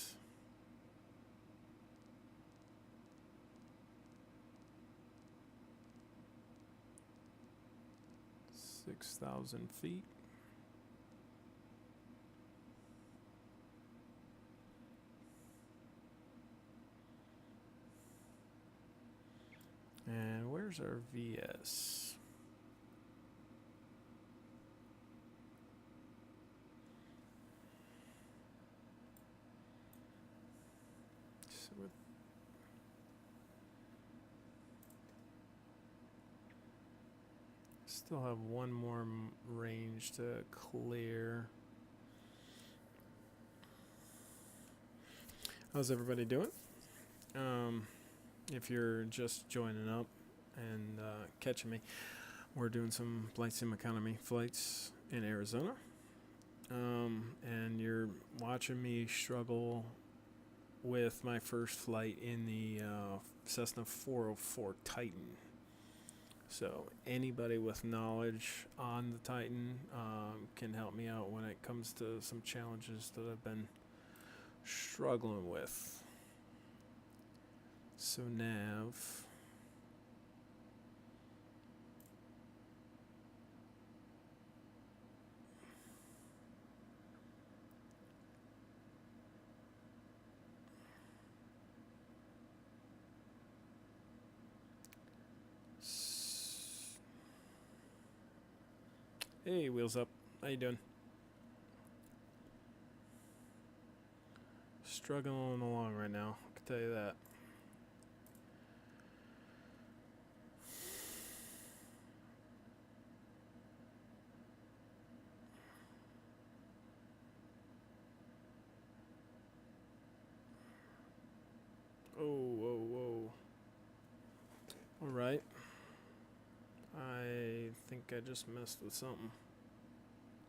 6,000 feet. And where's our VS? So still have one more range to clear. How's everybody doing? If you're just joining up and catching me, we're doing some flight sim economy flights in Arizona, and you're watching me struggle with my first flight in the Cessna 404 Titan. So anybody with knowledge on the Titan can help me out when it comes to some challenges that I've been struggling with. So nav. Hey, Wheels Up. How you doing? Struggling along right now, I can tell you that. Oh, whoa, whoa. Alright. I think I just messed with something.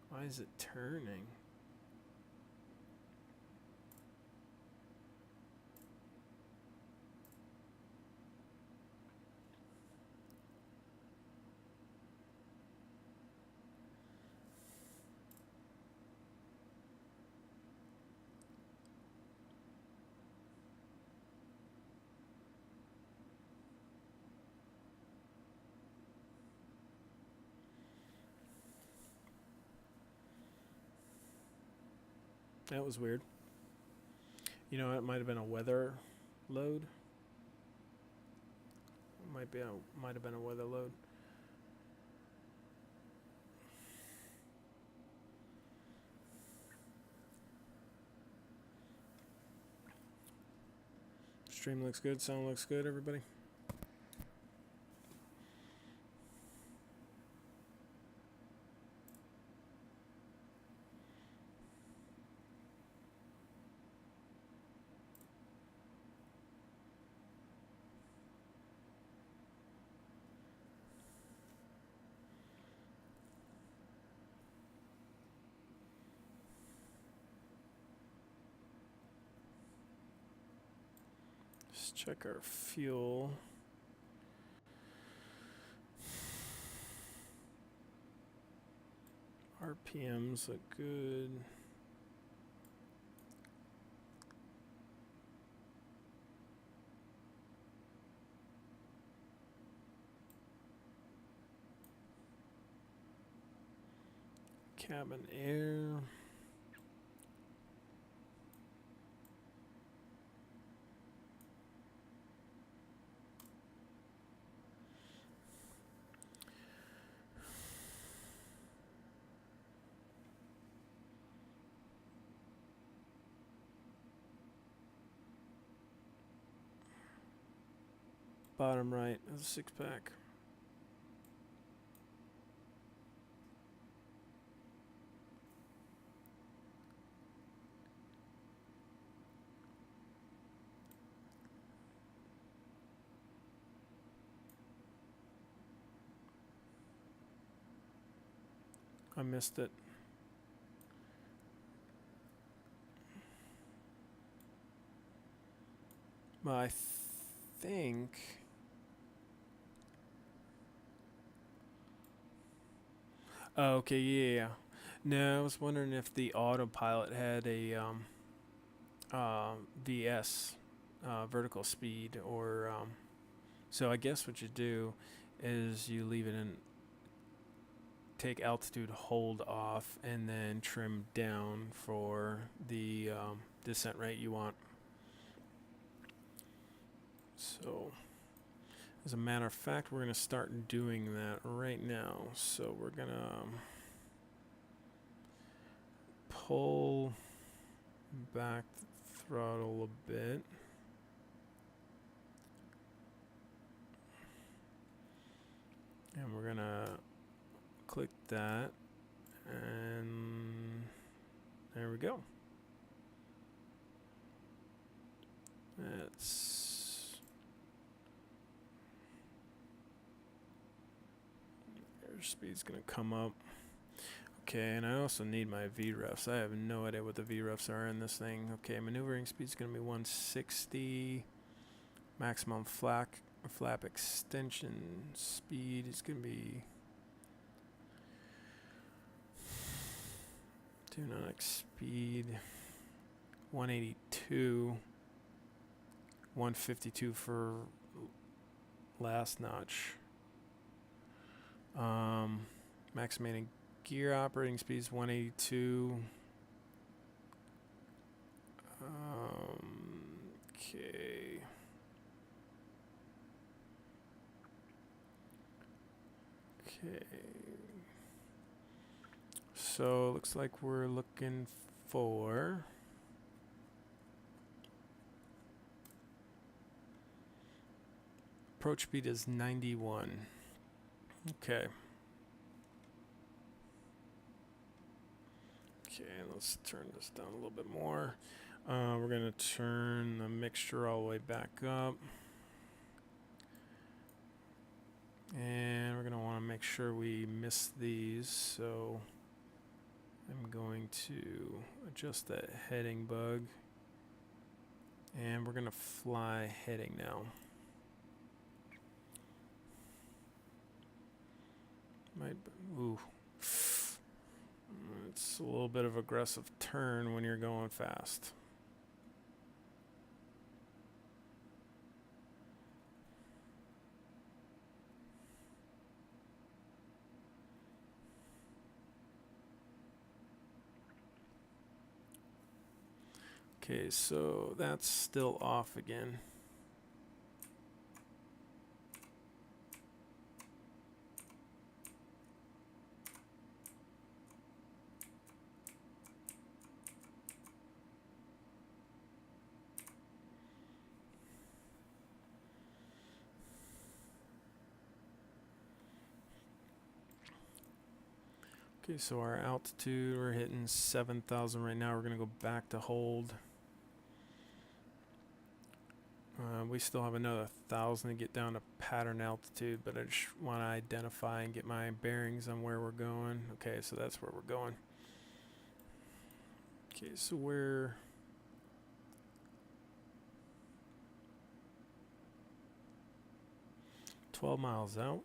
Why is it turning? That was weird. You know, it might have been a weather load. Might have been a weather load. Stream looks good. Sound looks good. Everybody. Let's check our fuel. RPMs look good. Cabin air. Bottom right of the 6-pack. I missed it. Well, I think. Oh, okay, yeah. No, I was wondering if the autopilot had a VS, vertical speed, or so I guess what you do is you leave it in, take altitude, hold off, and then trim down for the descent rate you want. So, as a matter of fact, we're going to start doing that right now. So we're going to pull back the throttle a bit. And we're going to click that. And there we go. That's airspeed's gonna come up. Okay, and I also need my VREFs. I have no idea what the VREFs are in this thing. Okay, maneuvering speed's gonna be 160. Maximum flap extension speed is gonna be dynamic speed 182. 152 for last notch. Maximating gear operating speed is 182. Okay. Okay. So looks like we're looking for approach speed is 91. Okay. Okay, let's turn this down a little bit more. We're going to turn the mixture all the way back up. And we're going to want to make sure we miss these. So I'm going to adjust that heading bug. And we're going to fly heading now. Ooh. It's a little bit of aggressive turn when you're going fast. Okay, so that's still off again. Okay, so our altitude, we're hitting 7,000 right now. We're going to go back to hold. We still have another 1,000 to get down to pattern altitude, but I just want to identify and get my bearings on where we're going. Okay, so that's where we're going. Okay, so we're 12 miles out.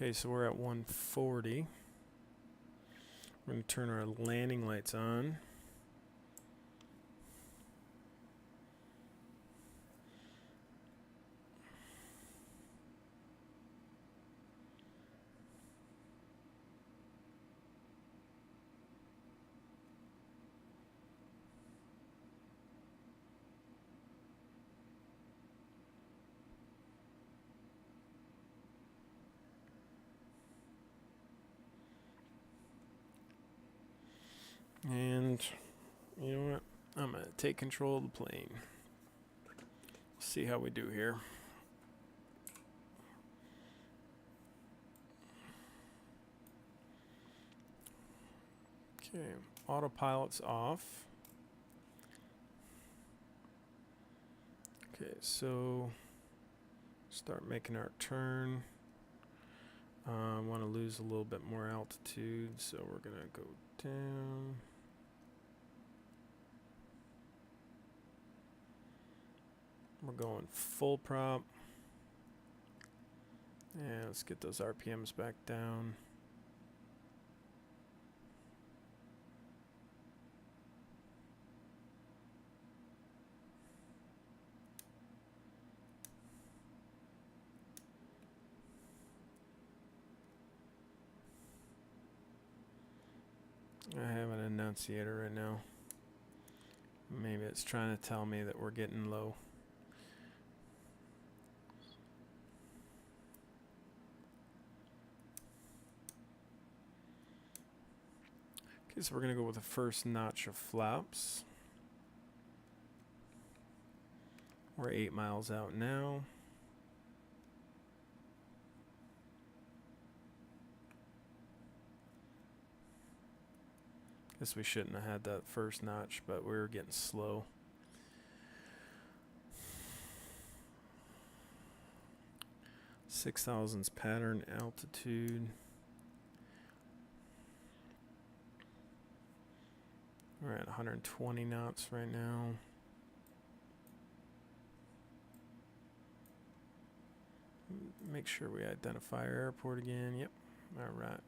Okay, so we're at 140. We're going to turn our landing lights on. And you know what? I'm going to take control of the plane. See how we do here. Okay, autopilot's off. Okay, so start making our turn. Want to lose a little bit more altitude, so we're going to go down. We're going full prop. And let's get those RPMs back down. I have an annunciator right now. Maybe it's trying to tell me that we're getting low. Okay, so we're going to go with the first notch of flaps. We're 8 miles out now. Guess we shouldn't have had that first notch, but we were getting slow. $6,000's pattern altitude. We're at 120 knots right now. Make sure we identify our airport again. Yep. All right.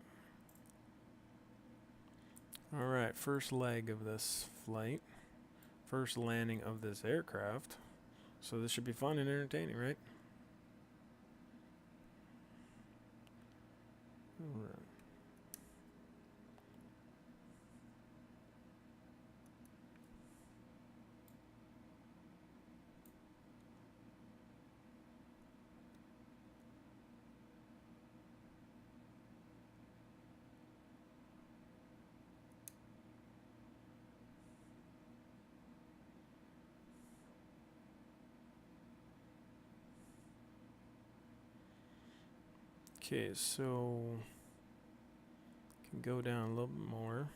All right, first leg of this flight. First landing of this aircraft. So this should be fun and entertaining, right? All right. Okay, so can go down a little bit more.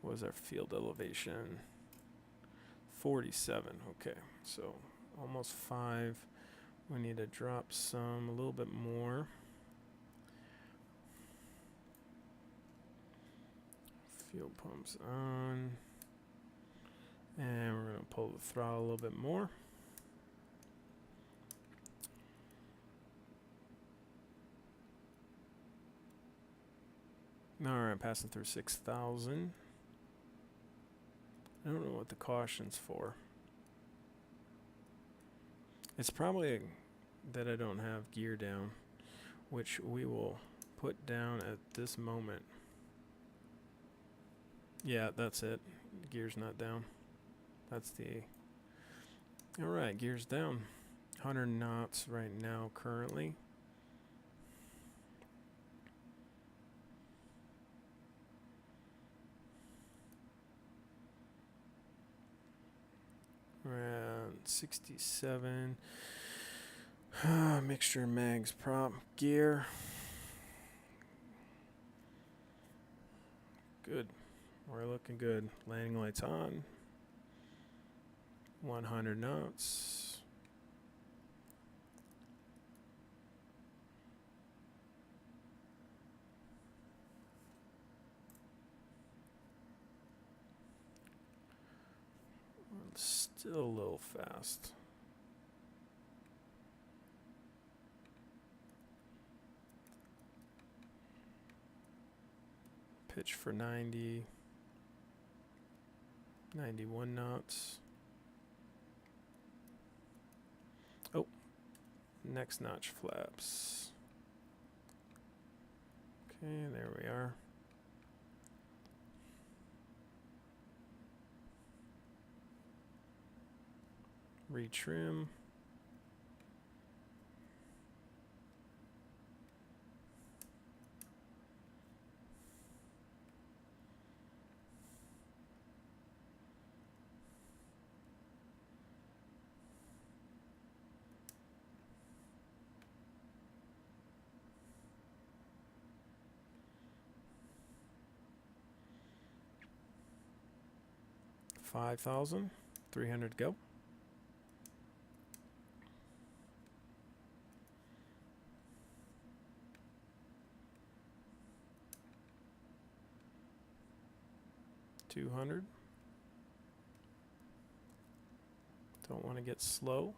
What was our field elevation? 47. Okay, so almost 5. We need to drop some a little bit more. Fuel pumps on. And we're going to pull the throttle a little bit more. Alright, passing through 6,000. I don't know what the caution's for. It's probably that I don't have gear down, which we will put down at this moment. Yeah, that's it. Gear's not down. That's the... Alright, gear's down. 100 knots right now currently. Around 67. Mixture mags prop gear. Good. We're looking good. Landing lights on. 100 knots. Still a little fast. Pitch for 90. 91 knots. Oh, next notch flaps. Okay, there we are. Retrim. $5,300 go. $200. Don't want to get slow.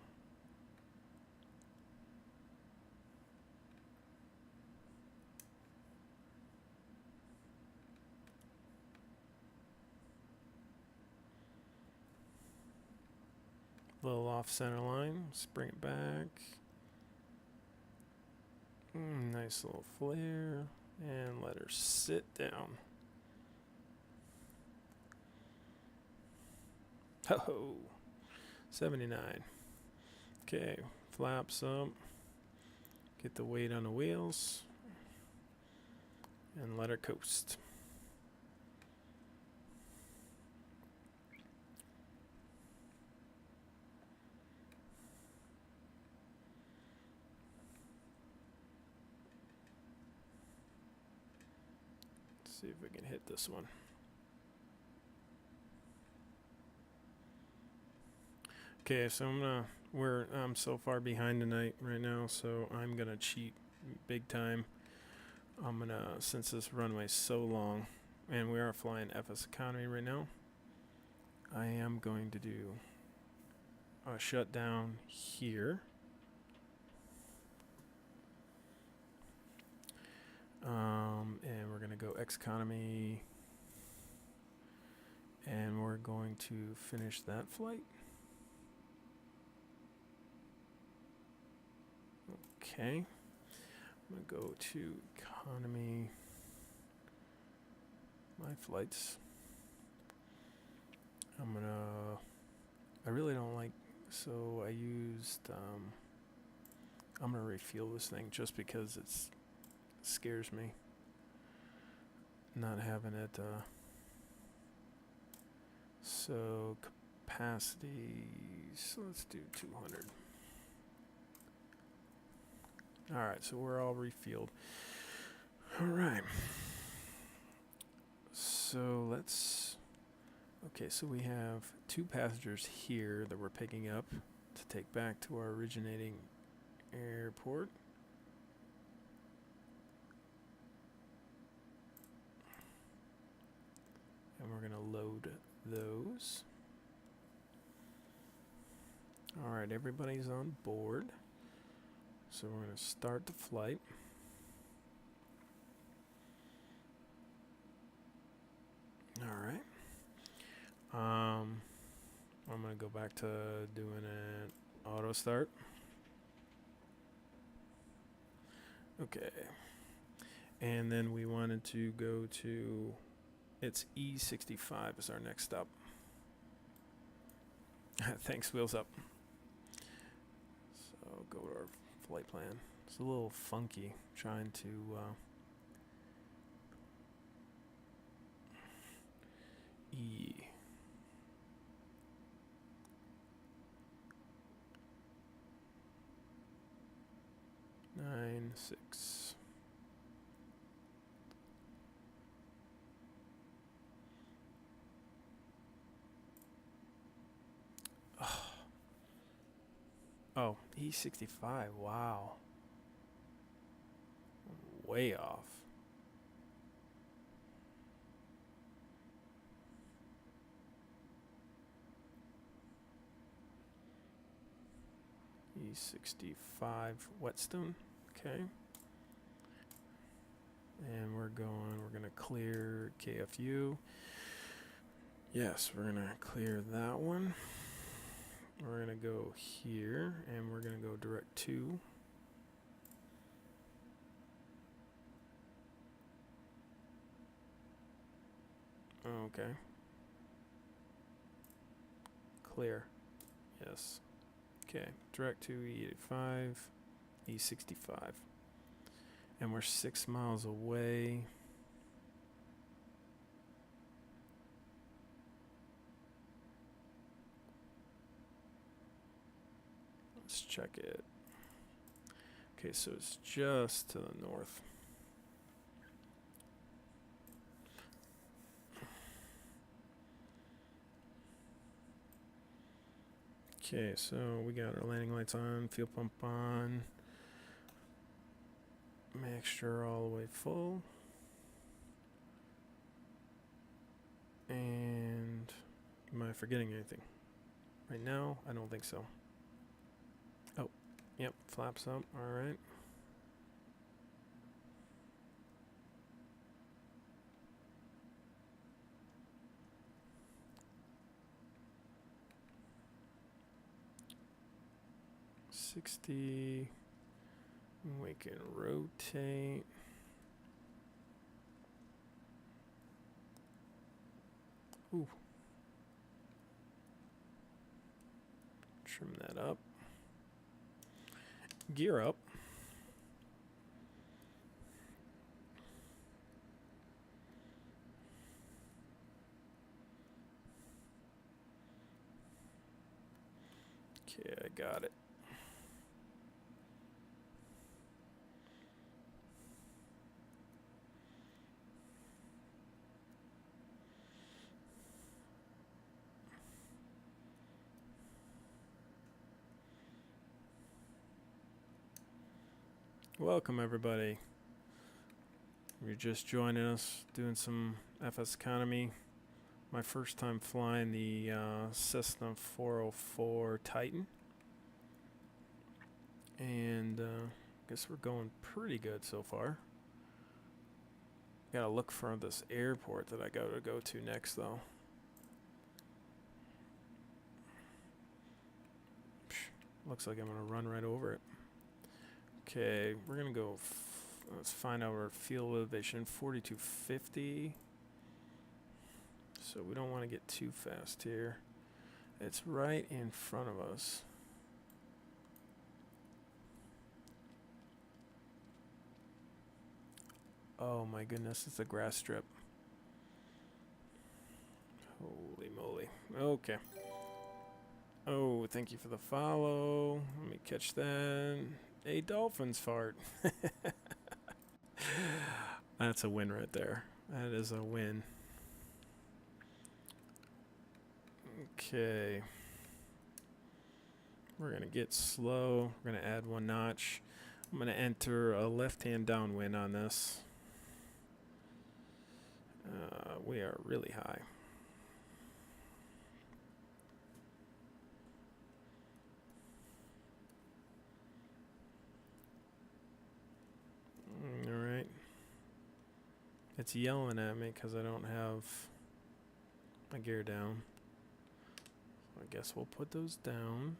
Little off center line. Let's bring it back. Nice little flare. And let her sit down. Oh, 79. Okay, flaps up. Get the weight on the wheels. And let her coast. Let's see if we can hit this one. Okay, so I'm so far behind tonight right now, so I'm gonna cheat big time. Since this runway's so long, and we are flying FS economy right now, I am going to do a shutdown here. And we're gonna go X economy, and we're going to finish that flight. Okay, I'm gonna go to economy, my flights. I really don't like, so I used, I'm gonna refuel this thing just because it scares me not having it, so capacity, so let's do 200. Alright, so we're all refueled. Alright. So let's... Okay, so we have 2 passengers here that we're picking up to take back to our originating airport. And we're going to load those. Alright, everybody's on board. So we're going to start the flight. Alright. I'm going to go back to doing an auto start. Okay. And then we wanted to go to, it's E65 is our next stop. Thanks, Wheels Up. So go to our flight plan. It's a little funky trying to E. Nine, 6. Oh, E65. Wow. Way off. E65 Whetstone. Okay. And we're going to clear KFU. Yes, we're going to clear that one. We're going to go here, and we're going to go direct to. Okay. Clear. Yes. Okay, direct to E85, E65. And we're 6 miles away. Let's check it. Okay, so it's just to the north. Okay, so we got our landing lights on, fuel pump on. Mixture all the way full. And am I forgetting anything? Right now, I don't think so. Oh, yep, flaps up, alright. $60. We can rotate. Ooh. Trim that up. Gear up. Okay, I got it. Welcome everybody. You're just joining us, doing some FS Economy. My first time flying the Cessna 404 Titan. And I guess we're going pretty good so far. Gotta look for this airport that I gotta go to next though. Looks like I'm gonna run right over it. Okay, we're gonna go, let's find out our fuel elevation, 4250. So we don't want to get too fast here. It's right in front of us. Oh my goodness, it's a grass strip. Holy moly. Okay. Oh, thank you for the follow. Let me catch that. A dolphin's fart. That's a win right there. That is a win. Okay. We're going to get slow. We're going to add 1 notch. I'm going to enter a left-hand downwind on this. We are really high. All right. It's yelling at me because I don't have my gear down. I guess we'll put those down.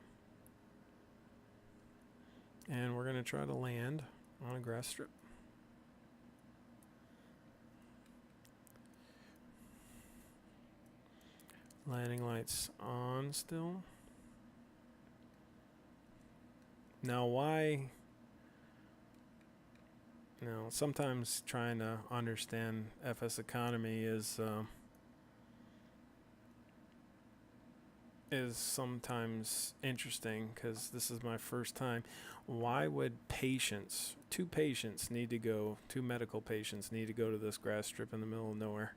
And we're going to try to land on a grass strip. Landing lights on still. Now why? Now sometimes trying to understand FS economy is sometimes interesting because this is my first time. Why would two medical patients need to go to this grass strip in the middle of nowhere?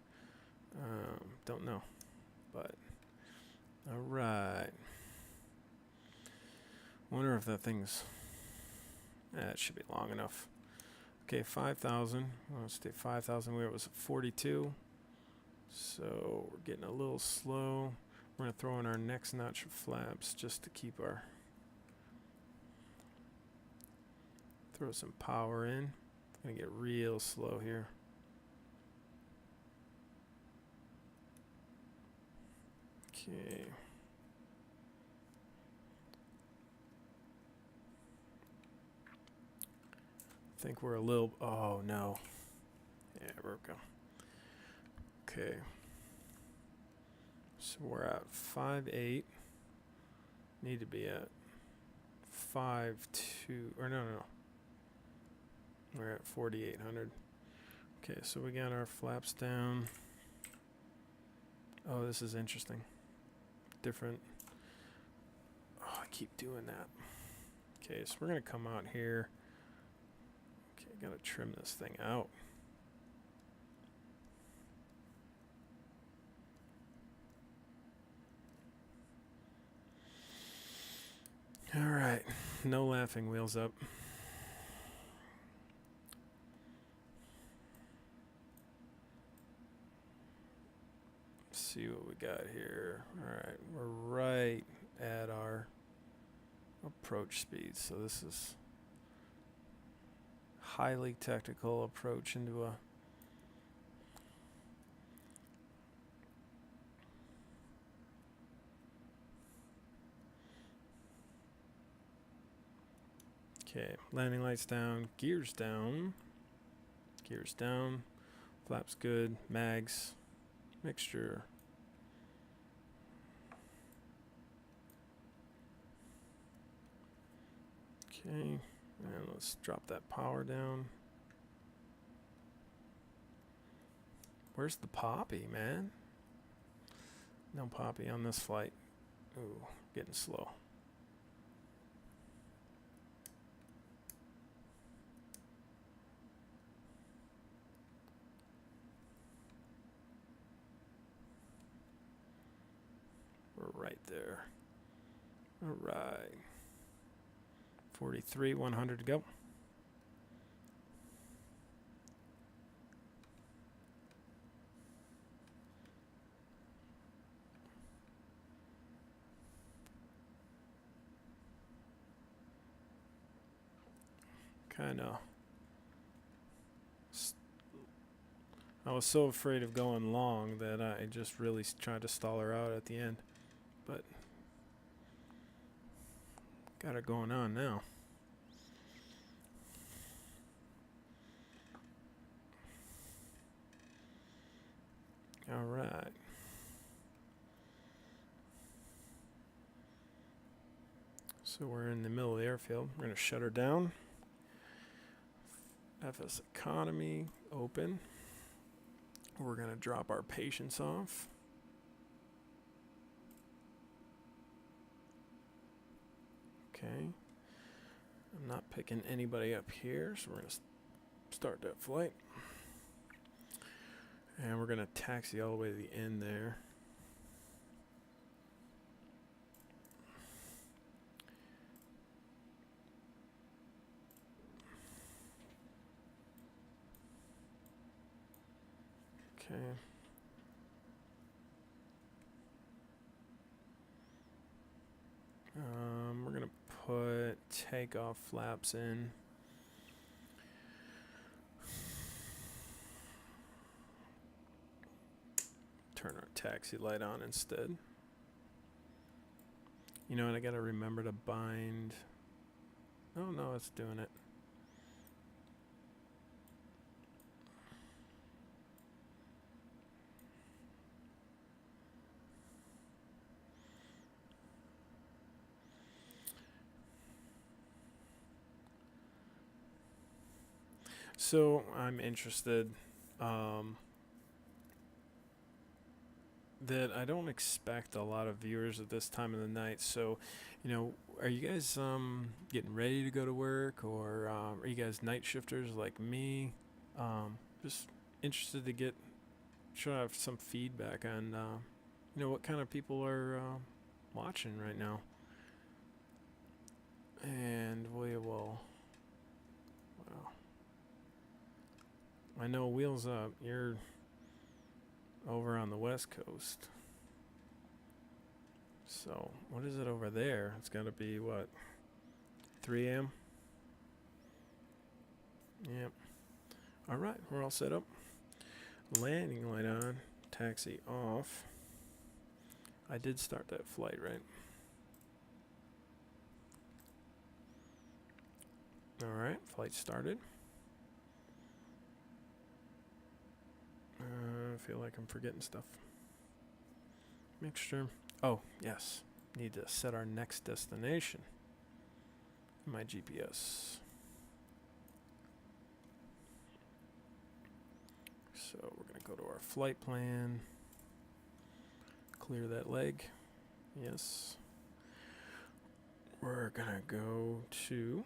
Don't know, but all right. Wonder if that thing's, it should be long enough. Okay, 5,000. Let's do 5,000. Where it was 42. So we're getting a little slow. We're going to throw in our next notch of flaps just to keep our, throw some power in. Going to get real slow here. Okay. I think we're a little, oh no. Yeah, we're go. Okay. So we're at 5.8. Need to be at 5.2, or no. We're at 4,800. Okay, so we got our flaps down. Oh, this is interesting. Different. Oh, I keep doing that. Okay, so we're gonna come out here. Okay, gotta trim this thing out. All right, no laughing, wheels up. Let's see what we got here. All right, we're right at our approach speed. So this is highly technical approach into a okay, landing lights down, gears down, flaps good, mags, mixture. Okay, and let's drop that power down. Where's the poppy, man? No poppy on this flight. Ooh, getting slow. We're right there. All right. 43, 100 to go. I was so afraid of going long that I just really tried to stall her out at the end, but got her going on now. All right. So we're in the middle of the airfield. We're going to shut her down. FS economy open. We're going to drop our patience off. Okay. I'm not picking anybody up here, so we're going to start that flight. And we're going to taxi all the way to the end there. Okay. We're going to put takeoff flaps in. Turn our taxi light on instead. You know what, I gotta remember to bind. Oh no, it's doing it. So I'm interested that I don't expect a lot of viewers at this time of the night. So, you know, are you guys getting ready to go to work, or are you guys night shifters like me? Just interested to try to have some feedback on, you know, what kind of people are watching right now. And we will. Wow. I know Wheels Up, you're over on the West Coast. So, what is it over there? It's got to be, what, 3 a.m.? Yep. All right, we're all set up. Landing light on, taxi off. I did start that flight, right? All right, flight started. I feel like I'm forgetting stuff. Mixture. Oh, yes. Need to set our next destination. My GPS. So we're going to go to our flight plan. Clear that leg. Yes. We're going to go to...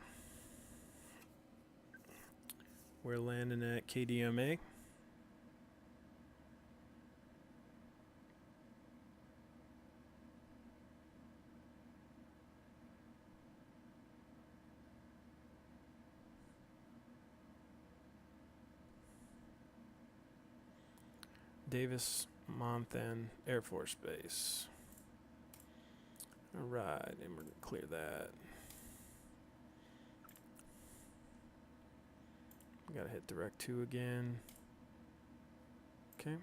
We're landing at KDMA. Davis Monthan Air Force Base. All right, and we're going to clear that. We got to hit direct 2 again. Okay.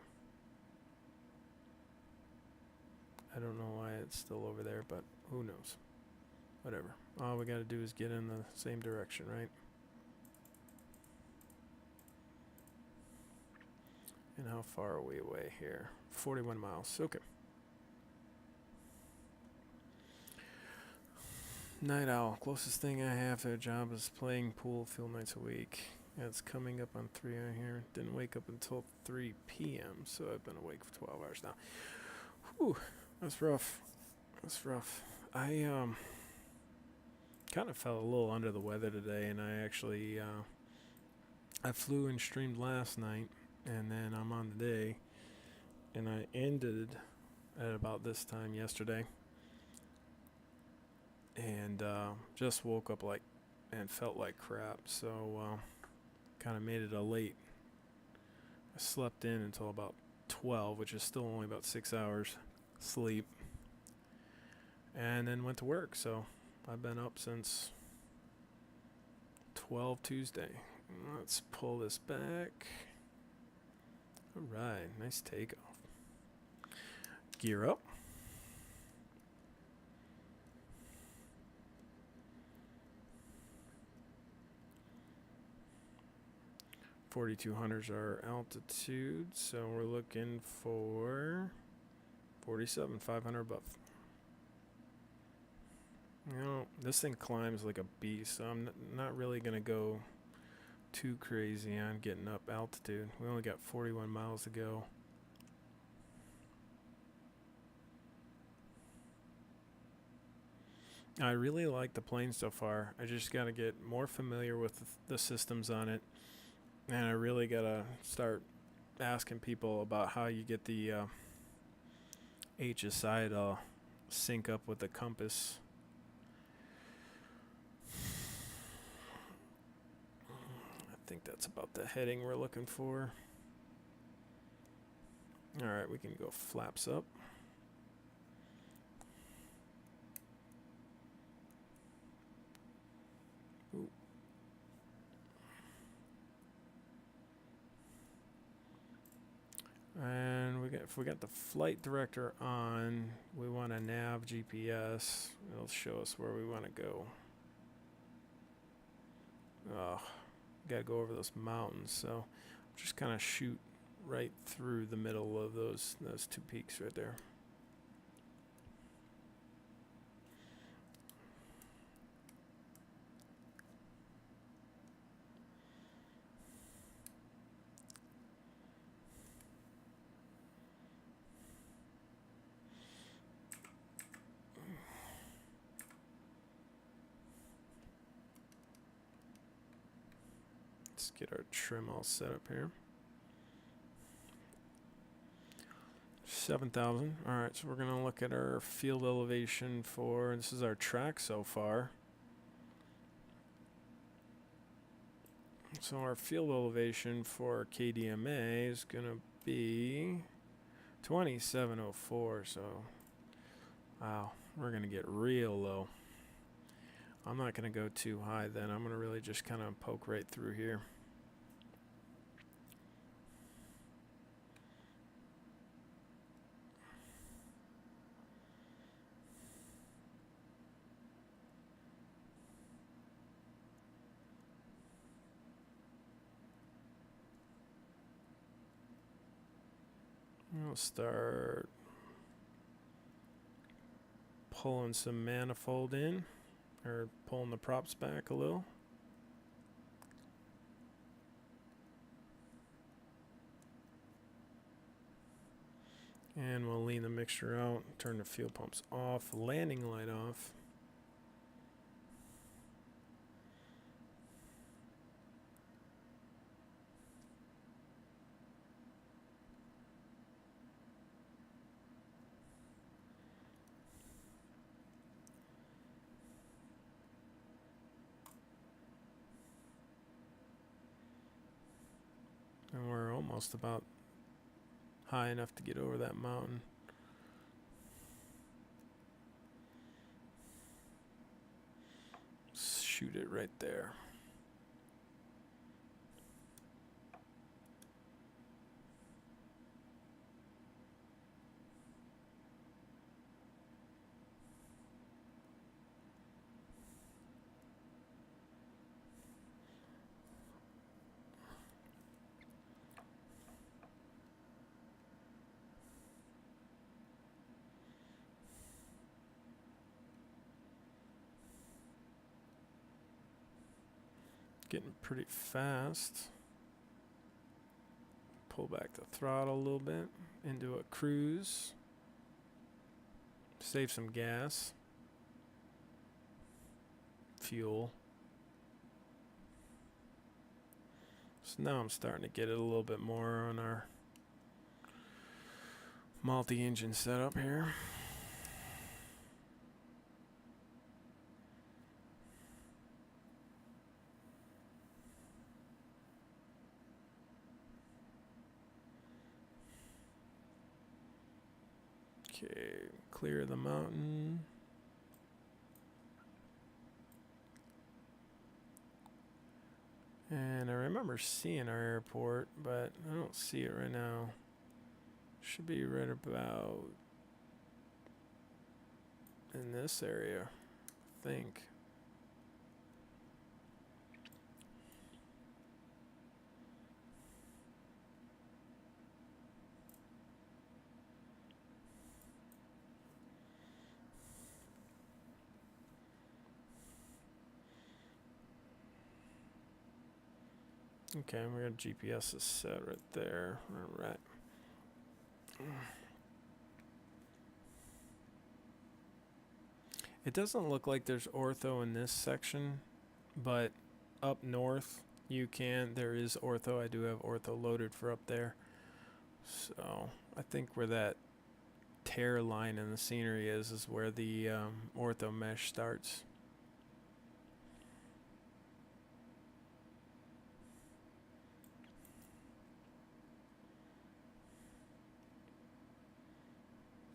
I don't know why it's still over there, but who knows. Whatever. All we got to do is get in the same direction, right? And how far are we away here? 41 miles. Okay. Night owl. Closest thing I have to a job is playing pool a few nights a week. Yeah, it's coming up on 3 on here. Didn't wake up until 3 p.m., so I've been awake for 12 hours now. Whew. That's rough. That's rough. I kind of felt a little under the weather today, and I actually I flew and streamed last night, and then I'm on today, and I ended at about this time yesterday, and just woke up and felt like crap, so kind of made it a late. I slept in until about 12, which is still only about 6 hours sleep, and then went to work. So I've been up since 12 Tuesday. Let's pull this back. All right, nice takeoff. Gear up. $4,200 our altitude, so we're looking for 47,500 above. You know, this thing climbs like a beast, so I'm not really going to go too crazy on getting up altitude. We only got 41 miles to go. I really like the plane so far. I just got to get more familiar with the systems on it. And I really got to start asking people about how you get the HSI to sync up with the compass. I think that's about the heading we're looking for. Alright, we can go flaps up. Ooh. And if we got the flight director on, we want a nav GPS. It'll show us where we want to go. Oh, gotta go over those mountains, so just kind of shoot right through the middle of those two peaks right there. Let's get our trim all set up here. 7,000. Alright, so we're going to look at our field elevation for, this is our track so far. So our field elevation for KDMA is going to be 2704. So, wow, we're going to get real low. I'm not going to go too high then. I'm going to really just kind of poke right through here. We'll start pulling some manifold in, or pulling the props back a little. And we'll lean the mixture out, turn the fuel pumps off, landing light off. And we're almost about high enough to get over that mountain. Shoot it right there. Getting pretty fast. Pull back the throttle a little bit into a cruise. Save some gas. Fuel. So now I'm starting to get it a little bit more on our multi-engine setup here. Okay, clear the mountain. And I remember seeing our airport, but I don't see it right now. Should be right about in this area, I think. Okay, we got GPS is set right there. All right. It doesn't look like there's ortho in this section, but up north there is ortho. I do have ortho loaded for up there. So I think where that tear line in the scenery is where the ortho mesh starts.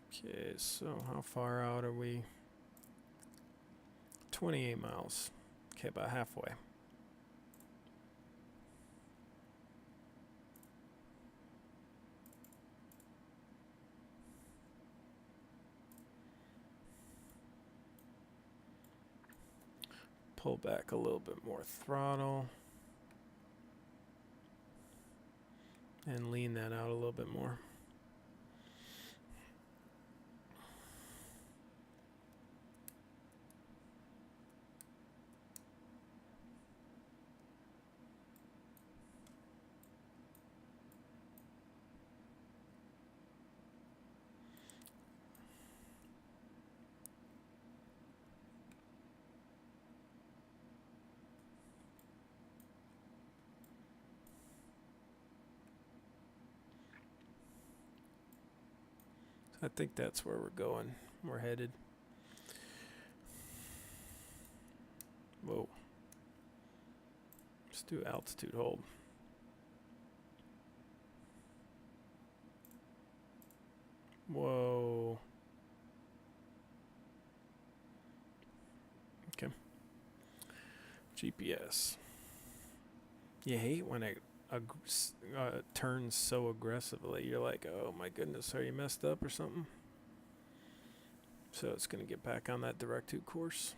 Okay, so how far out are we? 28 miles. Okay, about halfway. Pull back a little bit more throttle. And lean that out a little bit more. I think that's where we're going. We're headed. Whoa. Let's do altitude hold. Whoa. Okay. GPS. You hate when it turns so aggressively. You're like, oh my goodness, are you messed up or something? So it's going to get back on that direct to course.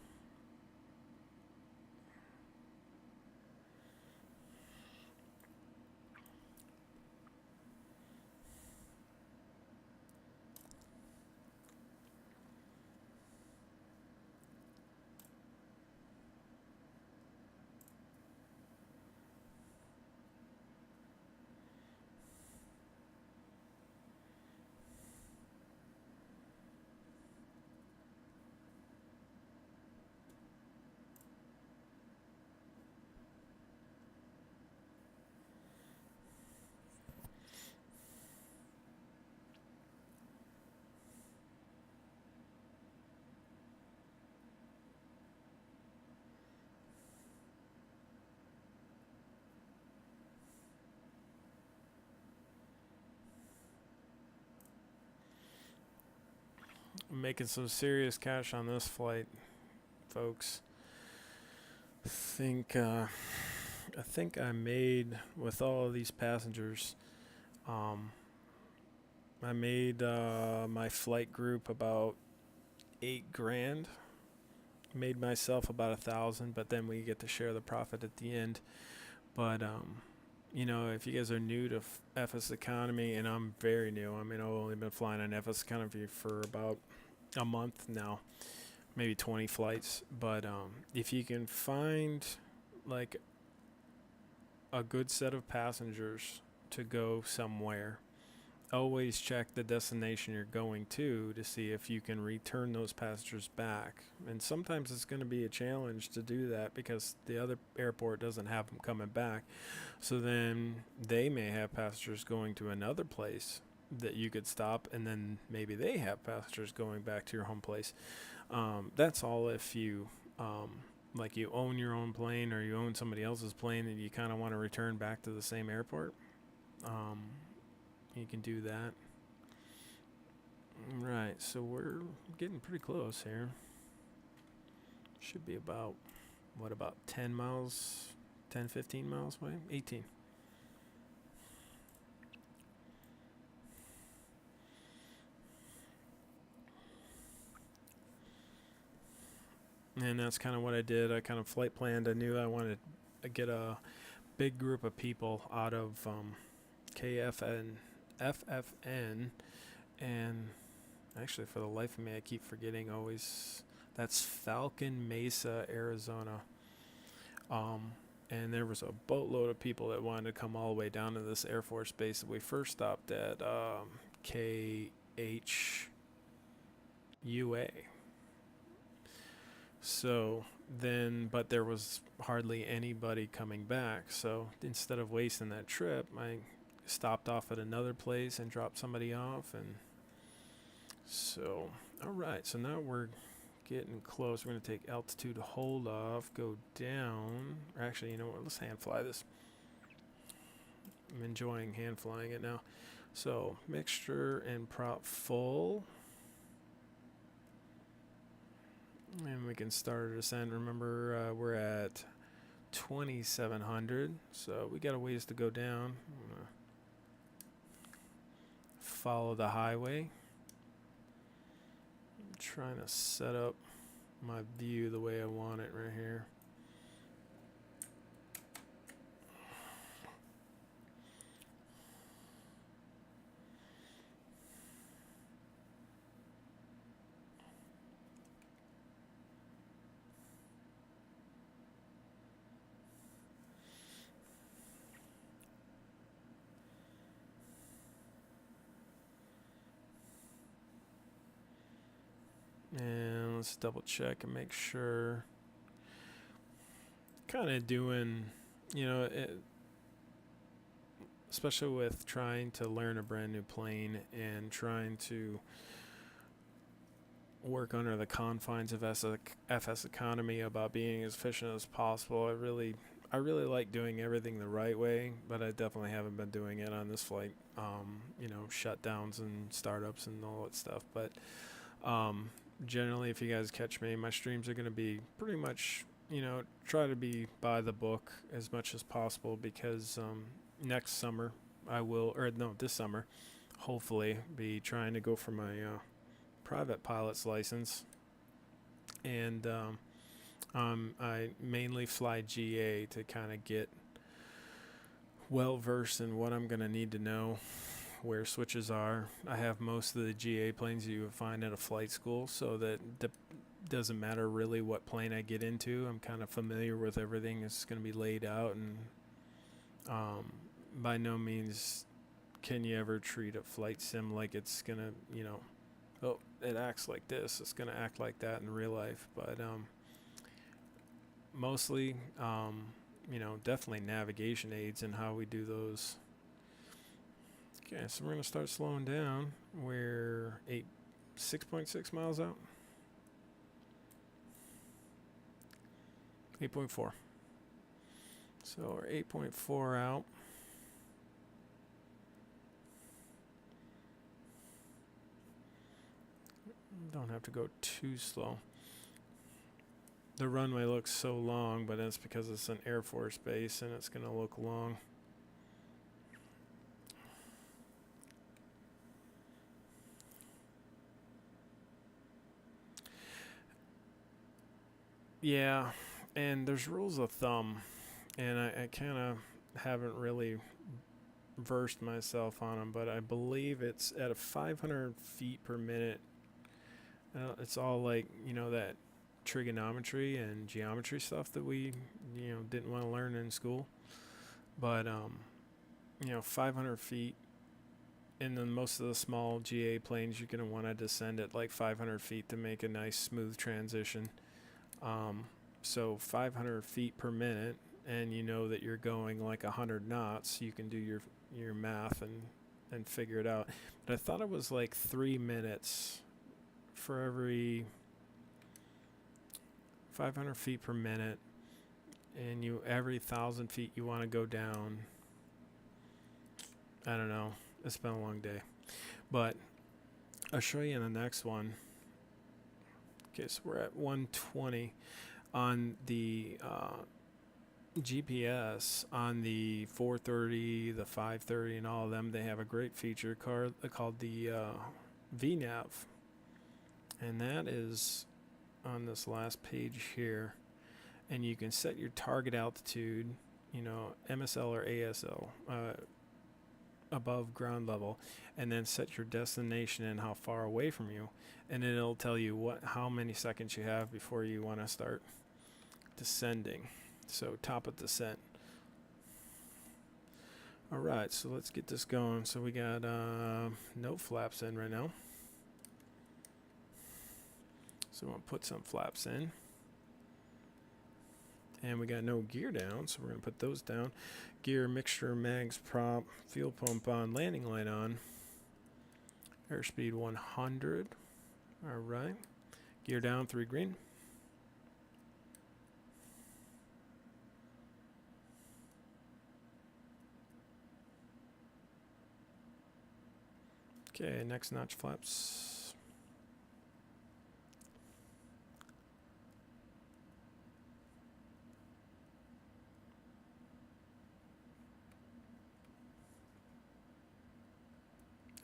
I'm making some serious cash on this flight, folks. I think I made, with all of these passengers, I made my flight group about $8,000. Made myself about 1,000, but then we get to share the profit at the end. But you know, if you guys are new to FS Economy, and I'm very new, I mean, I've only been flying on FS Economy for about a month now, maybe 20 flights. But if you can find like a good set of passengers to go somewhere, always check the destination you're going to see if you can return those passengers back. And sometimes it's going to be a challenge to do that because the other airport doesn't have them coming back. So then they may have passengers going to another place that you could stop, and then maybe they have passengers going back to your home place. That's all if you like you own your own plane or you own somebody else's plane and you kind of want to return back to the same airport. You can do that. Right, so we're getting pretty close here. Should be about 10 miles, 10, 15 miles away? 18. And that's kind of what I did. I kind of flight planned. I knew I wanted to get a big group of people out of FFN, and actually for the life of me I keep forgetting always, that's Falcon Mesa, Arizona. And there was a boatload of people that wanted to come all the way down to this Air Force base that we first stopped at, KHUA. So then, but there was hardly anybody coming back. So instead of wasting that trip, I stopped off at another place and dropped somebody off. And so, all right. So now we're getting close. We're going to take altitude to hold off, go down. Or actually, you know what? Let's hand fly this. I'm enjoying hand flying it now. So mixture and prop full. And we can start our descent. Remember, we're at 2,700, so we got a ways to go down. I'm gonna follow the highway. I'm trying to set up my view the way I want it right here. And let's double check and make sure. Kind of doing, you know, especially with trying to learn a brand new plane and trying to work under the confines of FS economy about being as efficient as possible. I really like doing everything the right way, but I definitely haven't been doing it on this flight. You know, shutdowns and startups and all that stuff. But generally, if you guys catch me, my streams are going to be pretty much, you know, try to be by the book as much as possible, because next summer I will, or no, this summer, hopefully be trying to go for my private pilot's license. And I mainly fly GA to kind of get well versed in what I'm going to need to know, where switches are. I have most of the GA planes you would find at a flight school, so that doesn't matter really what plane I get into. I'm kind of familiar with everything that's going to be laid out, and by no means can you ever treat a flight sim like it's going to, you know, oh, it acts like this, it's going to act like that in real life. But mostly, you know, definitely navigation aids and how we do those. Okay, so we're going to start slowing down. We're 6.6 miles out. 8.4. So we're 8.4 out. Don't have to go too slow. The runway looks so long, but that's because it's an Air Force base and it's going to look long. Yeah, and there's rules of thumb, and I kind of haven't really versed myself on them, but I believe it's at a 500 feet per minute. It's all like, you know, that trigonometry and geometry stuff that we, you know, didn't want to learn in school. But you know, 500 feet, and then most of the small GA planes you're going to want to descend at like 500 feet to make a nice smooth transition. So 500 feet per minute, and you know that you're going like 100 knots, you can do your math and figure it out. But I thought it was like 3 minutes for every 500 feet per minute, and every 1,000 feet you want to go down. I don't know. It's been a long day, but I'll show you in the next one. Okay, so we're at 120 on the GPS. On the 430, the 530, and all of them, they have a great feature called the VNav, and that is on this last page here. And you can set your target altitude, you know, MSL or ASL, above ground level, and then set your destination and how far away from you, and it'll tell you how many seconds you have before you want to start descending. So top of descent. All right, so let's get this going. So we got no flaps in right now, so I'm gonna put some flaps in. And we got no gear down, so we're going to put those down. Gear, mixture, mags, prop, fuel pump on, landing light on. Airspeed 100. All right. Gear down, 3 green. Okay, next notch flaps.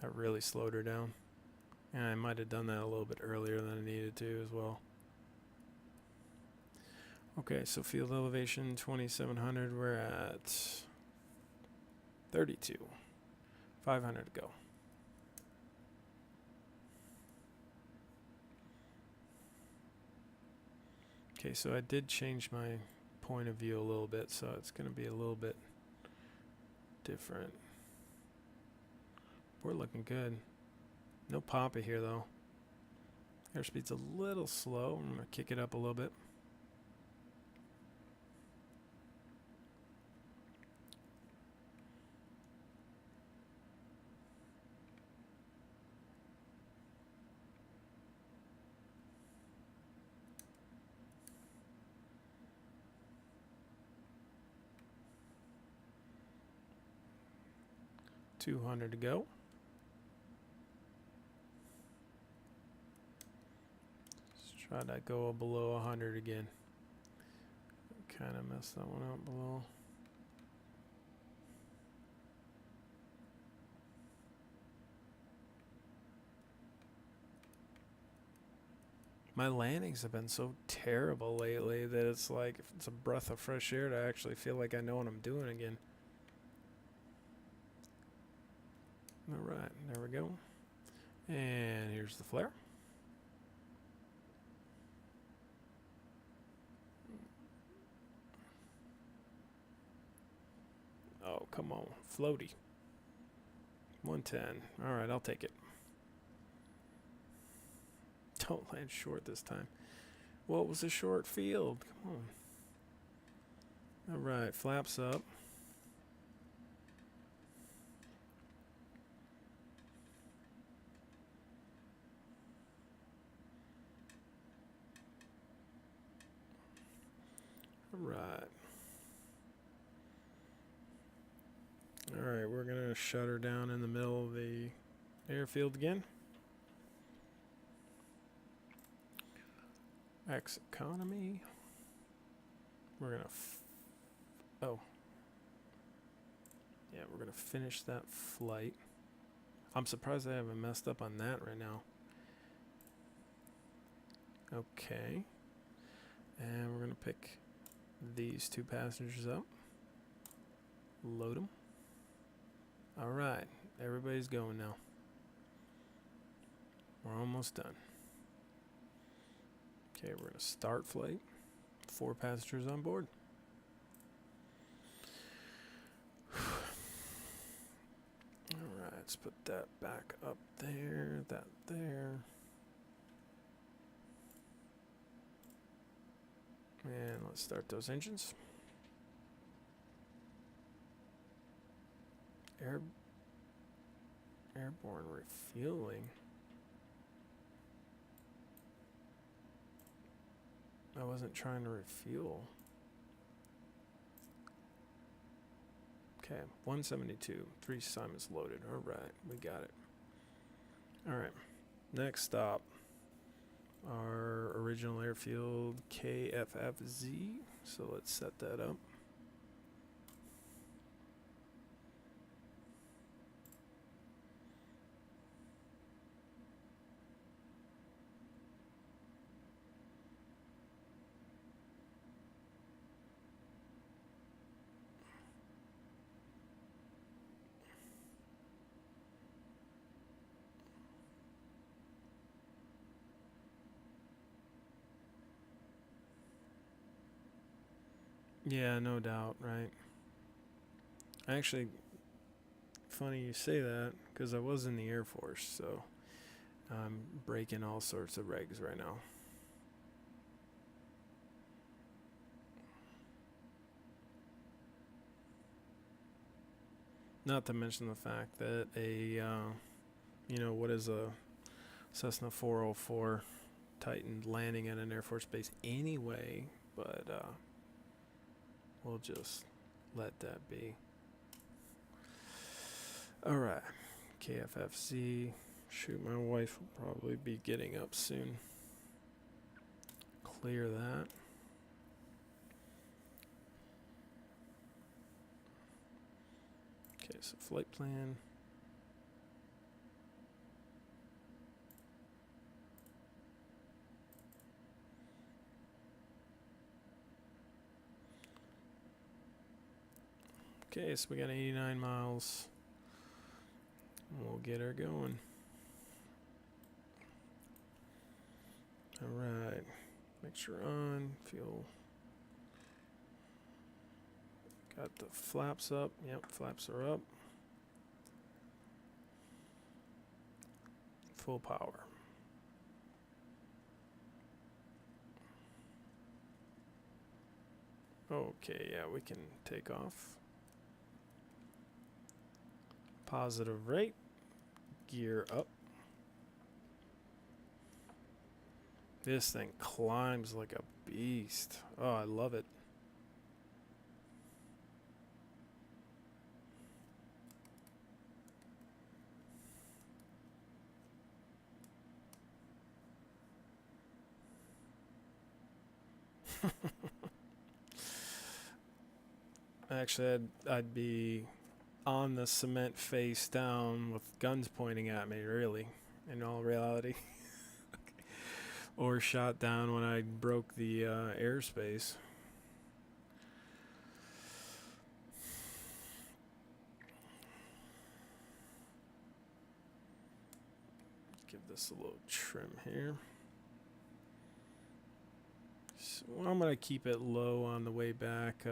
I really slowed her down. And I might have done that a little bit earlier than I needed to as well. Okay, so field elevation 2700, we're at 32. 500 to go. Okay, so I did change my point of view a little bit, so it's going to be a little bit different. We're looking good. No poppy here though. Airspeed's a little slow. I'm going to kick it up a little bit. $200 to go. Let's try to go below 100 again. Kind of messed that one up below. My landings have been so terrible lately that it's like it's a breath of fresh air to actually feel like I know what I'm doing again. Alright, there we go. And here's the flare. Oh, come on. Floaty. 110. Alright, I'll take it. Don't land short this time. Well, it was a short field. Come on. Alright, flaps up. Alright. Alright, we're going to shut her down in the middle of the airfield again. X economy. We're going to... oh. Yeah, we're going to finish that flight. I'm surprised I haven't messed up on that right now. Okay. And we're going to pick these 2 passengers up. Load them. Alright, everybody's going now. We're almost done. Okay, we're going to start flight. 4 passengers on board. Alright, let's put that back up there, that there. And let's start those engines. Airborne refueling. I wasn't trying to refuel. Okay, 172. 3 assignments loaded. Alright, we got it. Alright, next stop. Our original airfield, KFFZ. So let's set that up. Yeah, no doubt, right? Actually, funny you say that, because I was in the Air Force, so I'm breaking all sorts of regs right now. Not to mention the fact that you know, what is a Cessna 404 Titan landing at an Air Force base anyway, but we'll just let that be. Alright, KFFZ. Shoot, my wife will probably be getting up soon. Clear that. Okay, so flight plan. Okay, so we got 89 miles. We'll get her going. Alright, mixture on, fuel. Got the flaps up. Yep, flaps are up. Full power. Okay, yeah, we can take off. Positive rate. Gear up. This thing climbs like a beast. Oh, I love it. Actually, I'd be on the cement face down with guns pointing at me, really, in all reality. Or shot down when I broke the airspace. Give this a little trim here. So I'm going to keep it low on the way back.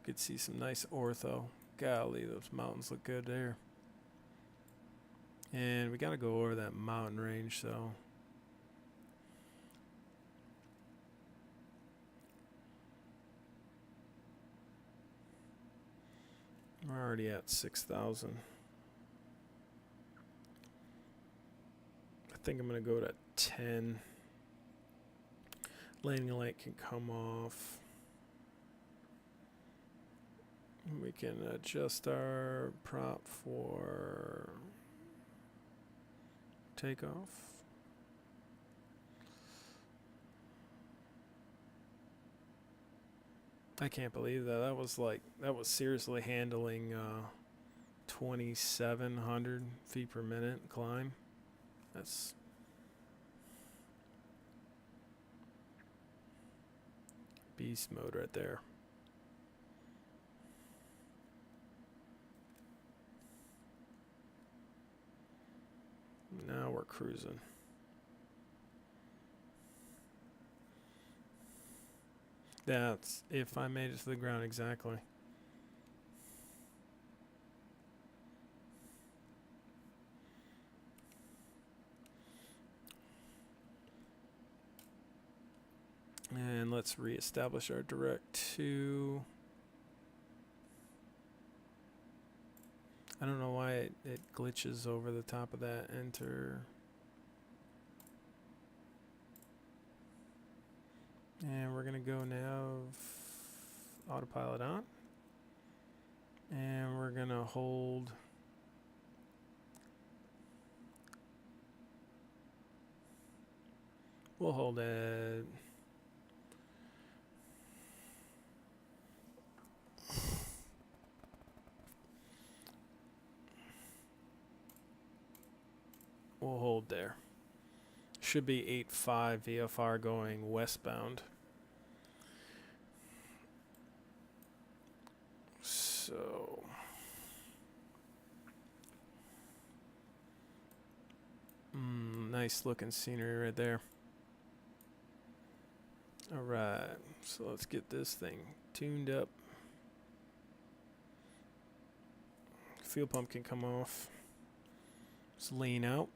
Could see some nice ortho. Golly, those mountains look good there. And we got to go over that mountain range, so we're already at 6,000. I think I'm going to go to 10. Landing light can come off. We can adjust our prop for takeoff. I can't believe that. That was seriously handling 2,700 feet per minute climb. That's beast mode right there. Now we're cruising. That's if I made it to the ground exactly. And let's reestablish our direct to. I don't know why it glitches over the top of that enter. And we're going to go now autopilot on. And we're going to hold. We'll hold it. We'll hold there. Should be 8.5 VFR going westbound. So nice looking scenery right there. Alright, so let's get this thing tuned up. Fuel pump can come off. Let's lean out.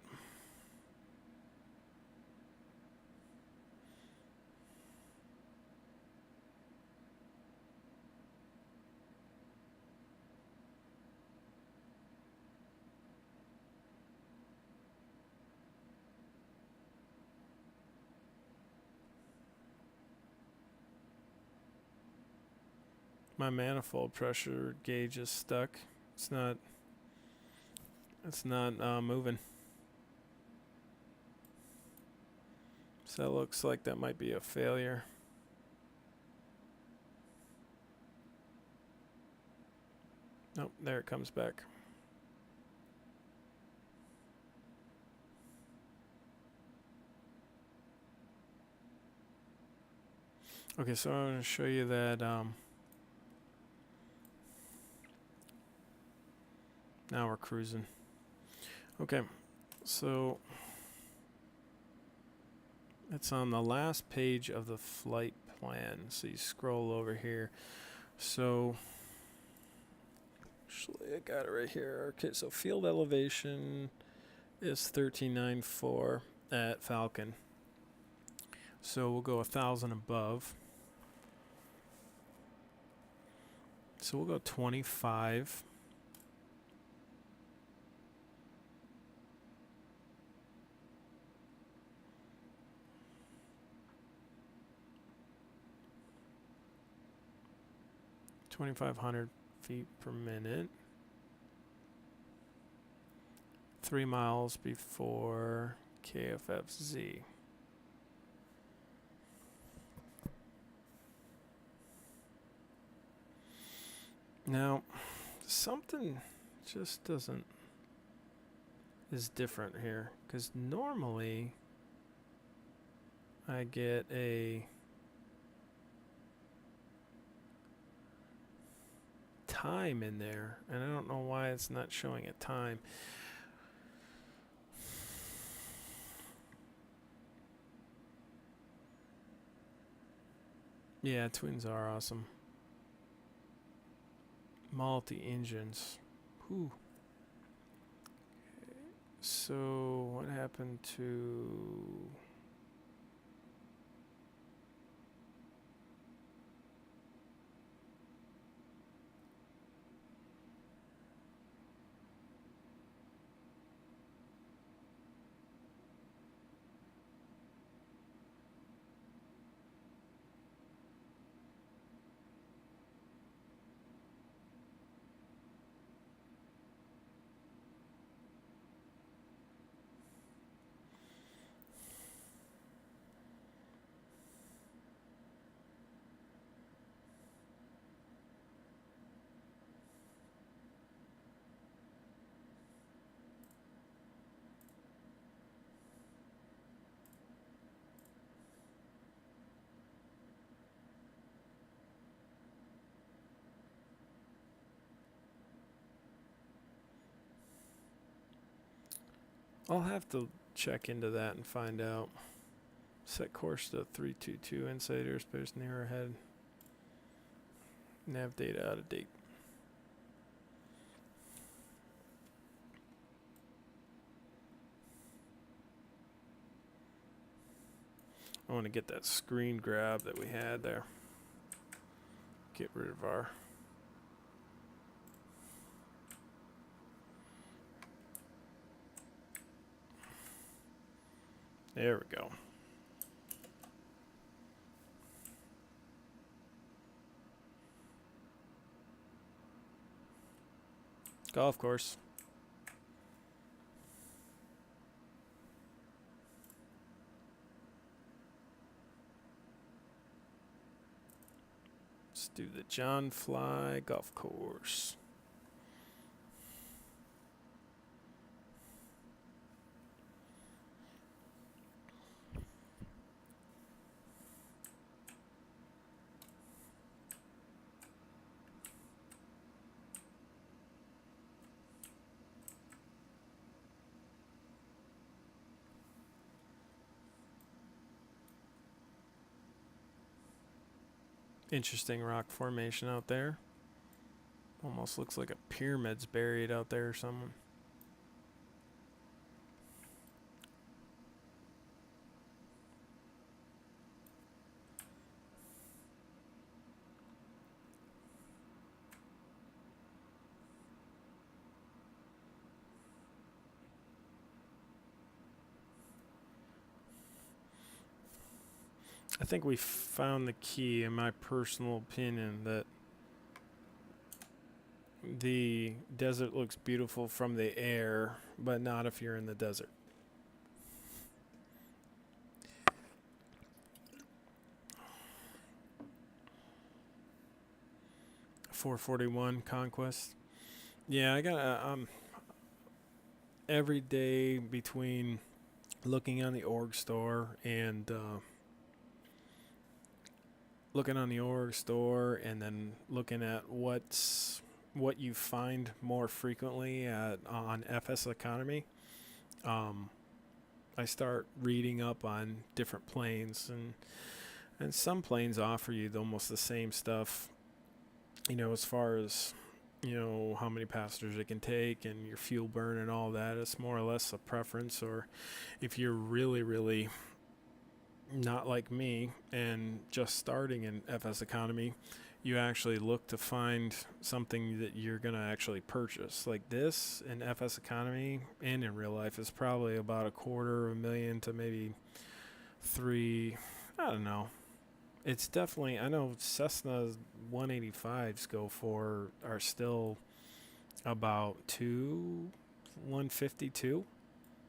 My manifold pressure gauge is stuck. It's not moving. So that looks like that might be a failure. Nope, there it comes back. Okay, so I'm going to show you that now we're cruising. Okay, so it's on the last page of the flight plan. So you scroll over here. So actually, I got it right here. Okay, so field elevation is 1394 at Falcon. So we'll go 1,000 above. So we'll go 25. (2,500 feet per minute). 3 miles before KFFZ. Now, something just is different here, because normally I get a time in there, and I don't know why it's not showing a time. Yeah, twins are awesome. Multi-engines. Whew. Okay. So what happened to... I'll have to check into that and find out. Set course to 322 inside airspace near ahead. Nav data out of date. I want to get that screen grab that we had there. Get rid of our... There we go. Golf course. Let's do the John Fly golf course. Interesting rock formation out there. Almost looks like a pyramid's buried out there or something. I think we found the key, in my personal opinion, that the desert looks beautiful from the air, but not if you're in the desert. .441 Conquest. Yeah, I got every day between looking on the org store and then looking at what you find more frequently on FS Economy. I start reading up on different planes, and some planes offer you almost the same stuff, as far as how many passengers it can take and your fuel burn and all that. It's more or less a preference, or if you're really, really not like me and just starting in FS Economy, you actually look to find something that you're going to actually purchase. Like this in FS Economy and in real life is probably about $250,000 to maybe $3, I don't know. It's definitely, I know Cessna 185s are still about $152.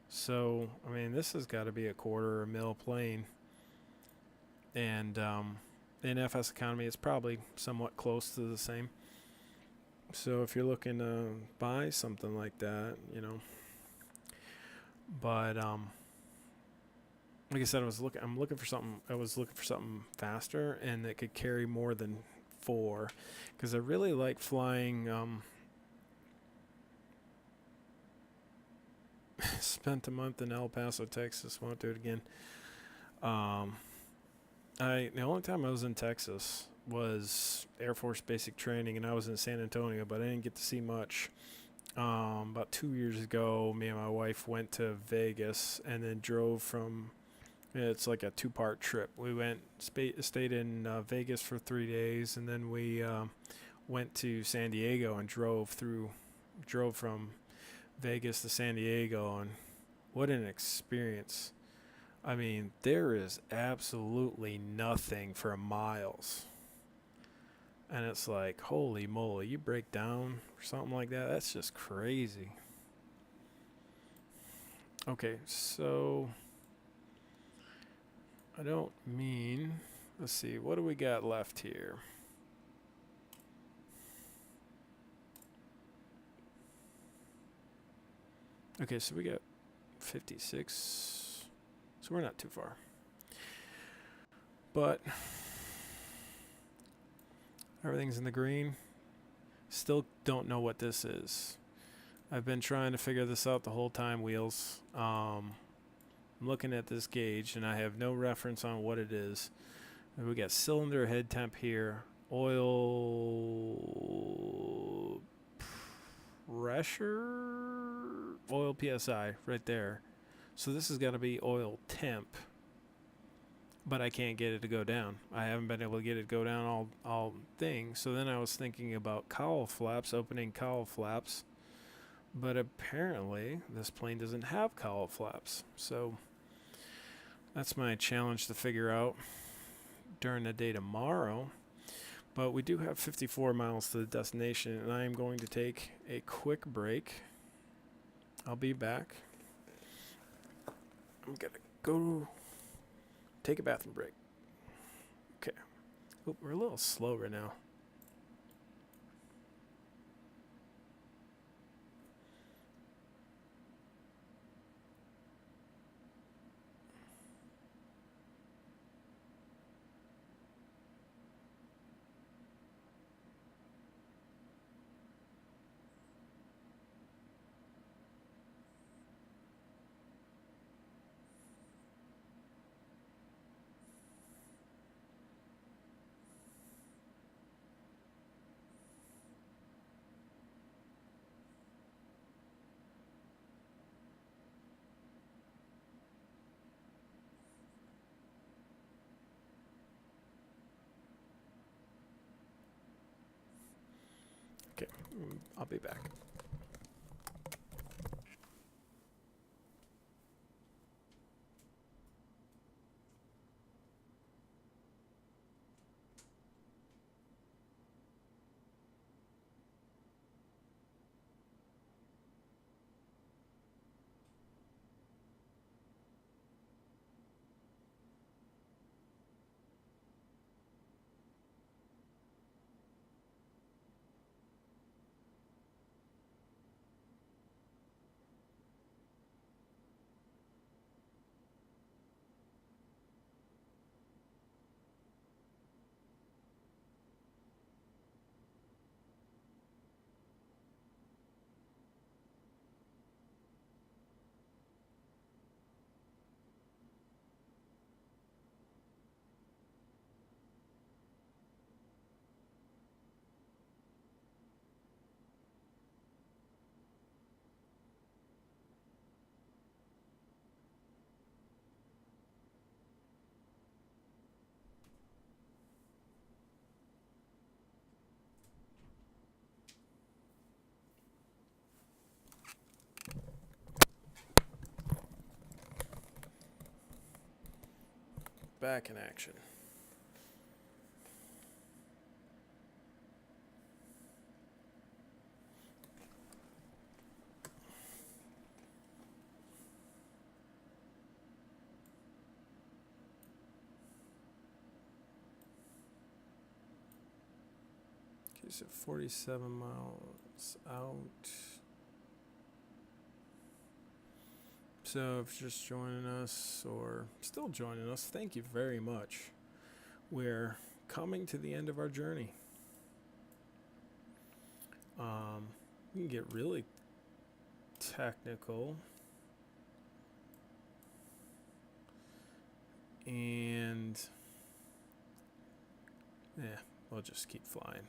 So, I mean, this has got to be $250,000 plane. And in FS Economy, it's probably somewhat close to the same. So if you're looking to buy something like that, but like I said, I was looking for something faster and that could carry more than 4, because I really like flying. Spent a month in El Paso, Texas. Won't do it again. The only time I was in Texas was Air Force basic training, and I was in San Antonio, but I didn't get to see much. About 2 years ago, me and my wife went to Vegas and then drove from. It's like a 2-part trip. We stayed in Vegas for 3 days, and then we went to San Diego and drove from Vegas to San Diego, and what an experience. I mean, there is absolutely nothing for miles. And it's like, holy moly, you break down or something like that? That's just crazy. Okay, so I don't mean, let's see, what do we got left here? Okay, so we got 56, so we're not too far. But everything's in the green. Still don't know what this is. I've been trying to figure this out the whole time, Wheels. I'm looking at this gauge, and I have no reference on what it is. And we got cylinder head temp here, oil pressure, oil PSI right there. So this has got to be oil temp, but I can't get it to go down. I haven't been able to get it to go down all thing. So then I was thinking about cowl flaps, opening cowl flaps, but apparently this plane doesn't have cowl flaps. So that's my challenge to figure out during the day tomorrow. But we do have 54 miles to the destination, and I am going to take a quick break. I'll be back. I'm going to go take a bathroom break. Okay. Oh, we're a little slow right now. Okay, I'll be back. back in action. Okay, so 47 miles out. So if you're just joining us or still joining us, thank you very much. We're coming to the end of our journey. We can get really technical. And we'll just keep flying.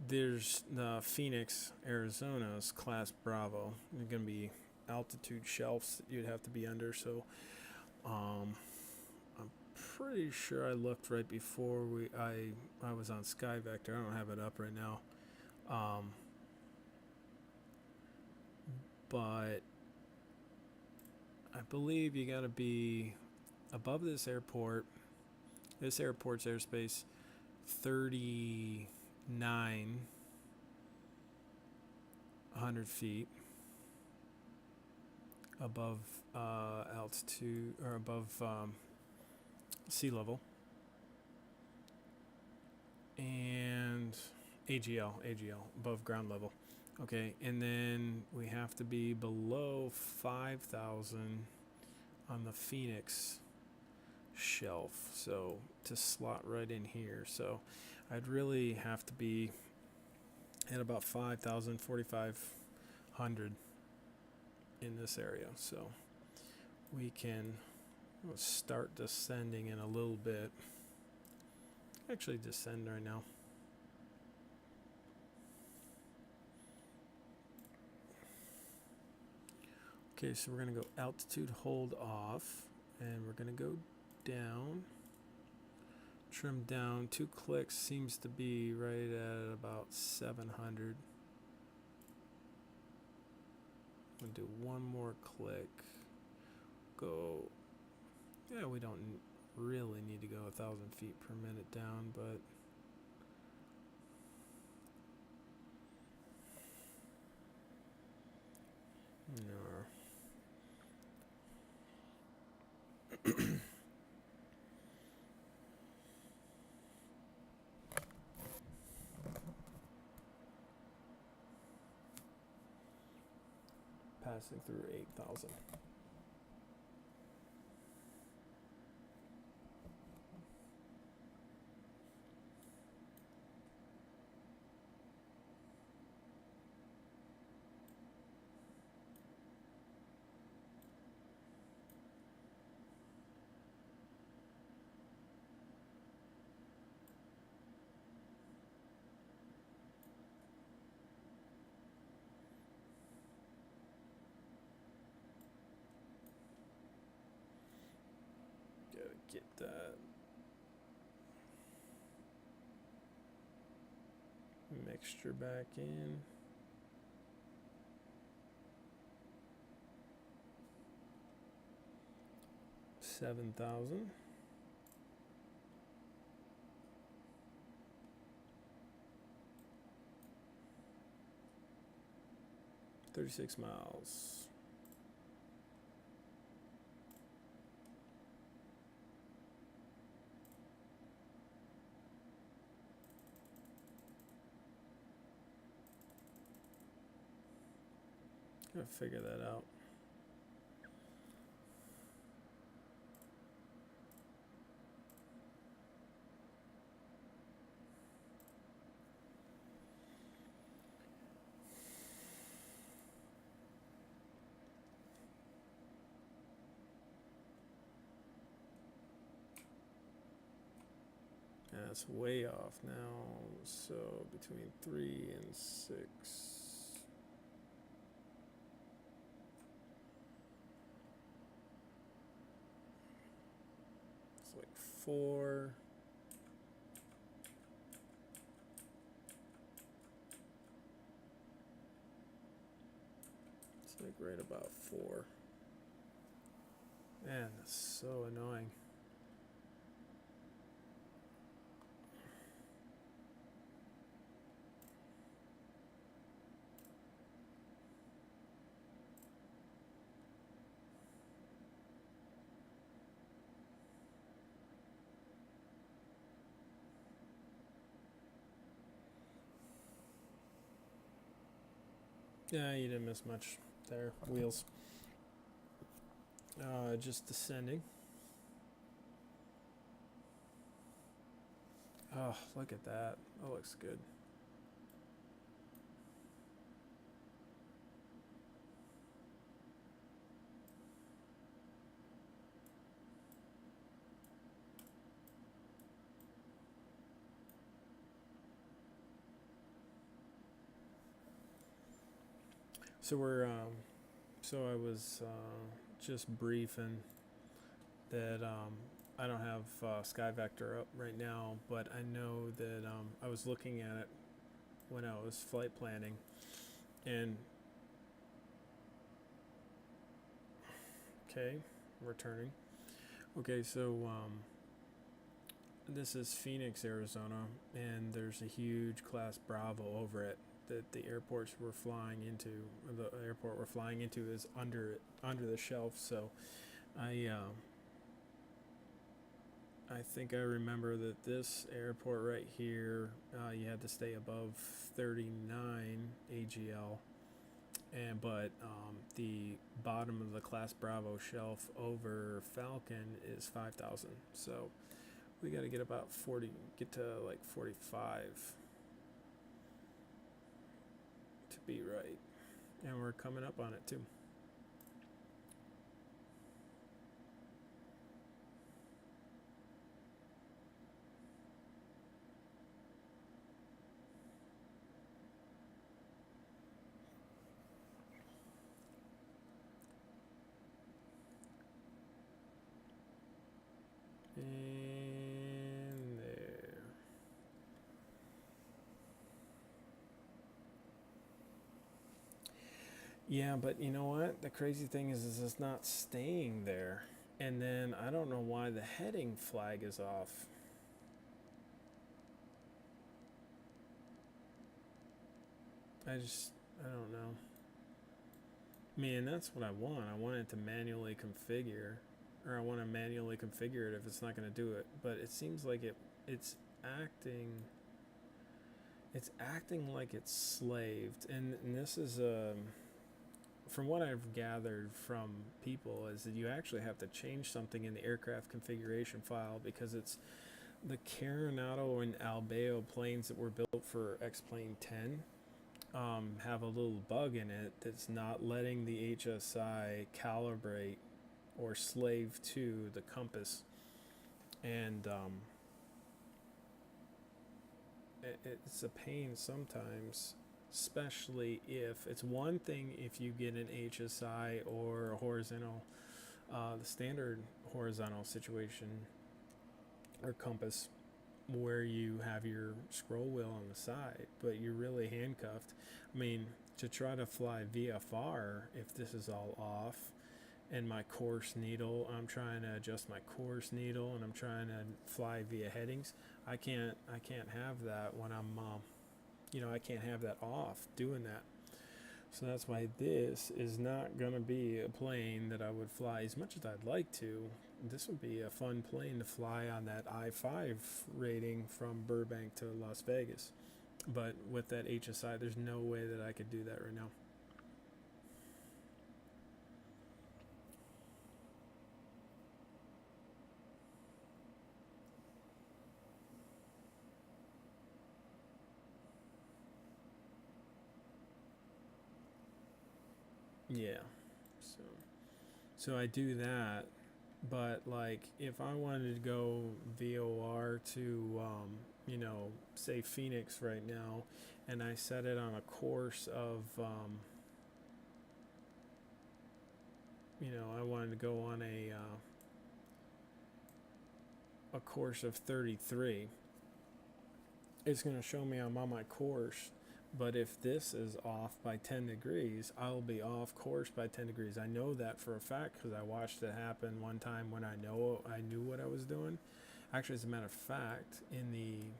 There's the Phoenix, Arizona's Class Bravo. There's going to be altitude shelves that you'd have to be under. So I'm pretty sure I looked right before I was on SkyVector. I don't have it up right now. But I believe you got to be above this airport. This airport's airspace 3,900 feet above altitude or above sea level, and AGL above ground level. Okay, and then we have to be below 5,000 on the Phoenix shelf, so to slot right in here. So I'd really have to be at about 5,000, 4,500 in this area. So we can start descending in a little bit. Actually descend right now. Okay, so we're going to go altitude hold off, and we're going to go down. Trim down 2 clicks, seems to be right at about 700. We'll do one more click. Go. Yeah, we don't really need to go 1,000 feet per minute down, but no. Passing through 8,000. Get that mixture back in. $7,000. $36 miles. Gotta figure that out. Yeah, it's way off now. So between 3 and 6. It's like 4. It's like right about 4. Man, that's so annoying. Yeah, you didn't miss much there. Wheels. Just descending. Oh, look at that. That looks good. So so I was just briefing that I don't have Sky Vector up right now, but I know that I was looking at it when I was flight planning, and okay, returning. Okay, so this is Phoenix, Arizona, and there's a huge Class Bravo over it that the airports we're flying into, or the airport we're flying into, is under the shelf. So I I think I remember that this airport right here, you had to stay above 39 AGL, and but the bottom of the Class Bravo shelf over Falcon is 5,000. So we got to get about 40, get to like 45 to be right, and we're coming up on it too. And there. Yeah, but you know what? The crazy thing is it's not staying there. And then I don't know why the heading flag is off. I don't know. Man, that's what I want. I want it to manually configure, or I want to manually configure it if it's not going to do it. But it seems like it's acting, it's acting like it's slaved. And this is from what I've gathered from people, is that you actually have to change something in the aircraft configuration file, because it's the Coronado and Albeo planes that were built for X-Plane 10 have a little bug in it that's not letting the HSI calibrate or slave to the compass, and it's a pain sometimes, especially if it's one thing if you get an HSI or a horizontal, the standard horizontal situation or compass, where you have your scroll wheel on the side, but you're really handcuffed. I mean, to try to fly VFR, if this is all off, and my course needle, I'm trying to adjust my course needle, and I'm trying to fly via headings. I can't have that when I'm, I can't have that off doing that. So that's why this is not going to be a plane that I would fly as much as I'd like to. This would be a fun plane to fly on that I-5 rating from Burbank to Las Vegas. But with that HSI, there's no way that I could do that right now. Yeah. So so I do that, but like if I wanted to go VOR to say Phoenix right now, and I set it on a course of I wanted to go on a course of 33, it's going to show me I'm on my course. But if this is off by 10 degrees, I'll be off course by 10 degrees. I know that for a fact because I watched it happen one time when I knew what I was doing. Actually, as a matter of fact, in the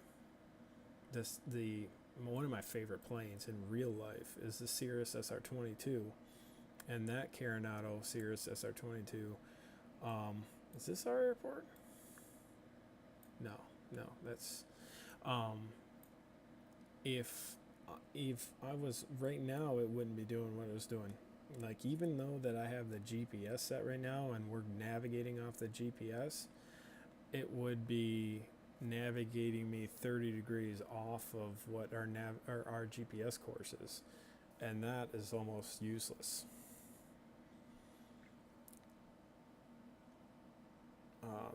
one of my favorite planes in real life is the Cirrus SR-22, and that Coronado Cirrus SR-22. Is this our airport? No, no, that's if if I was right now, it wouldn't be doing what it was doing. Like, even though that I have the GPS set right now and we're navigating off the GPS, it would be navigating me 30 degrees off of what our GPS course is, and that is almost useless.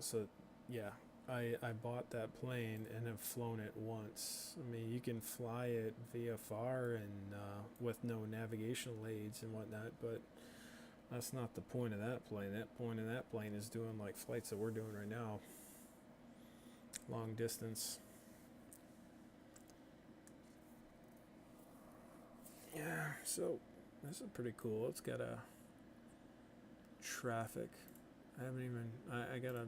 So yeah, I bought that plane and have flown it once. I mean, you can fly it VFR and with no navigational aids and whatnot, but that's not the point of that plane. That point of that plane is doing like flights that we're doing right now, long distance. Yeah, so this is pretty cool. It's got a traffic. I haven't even. I gotta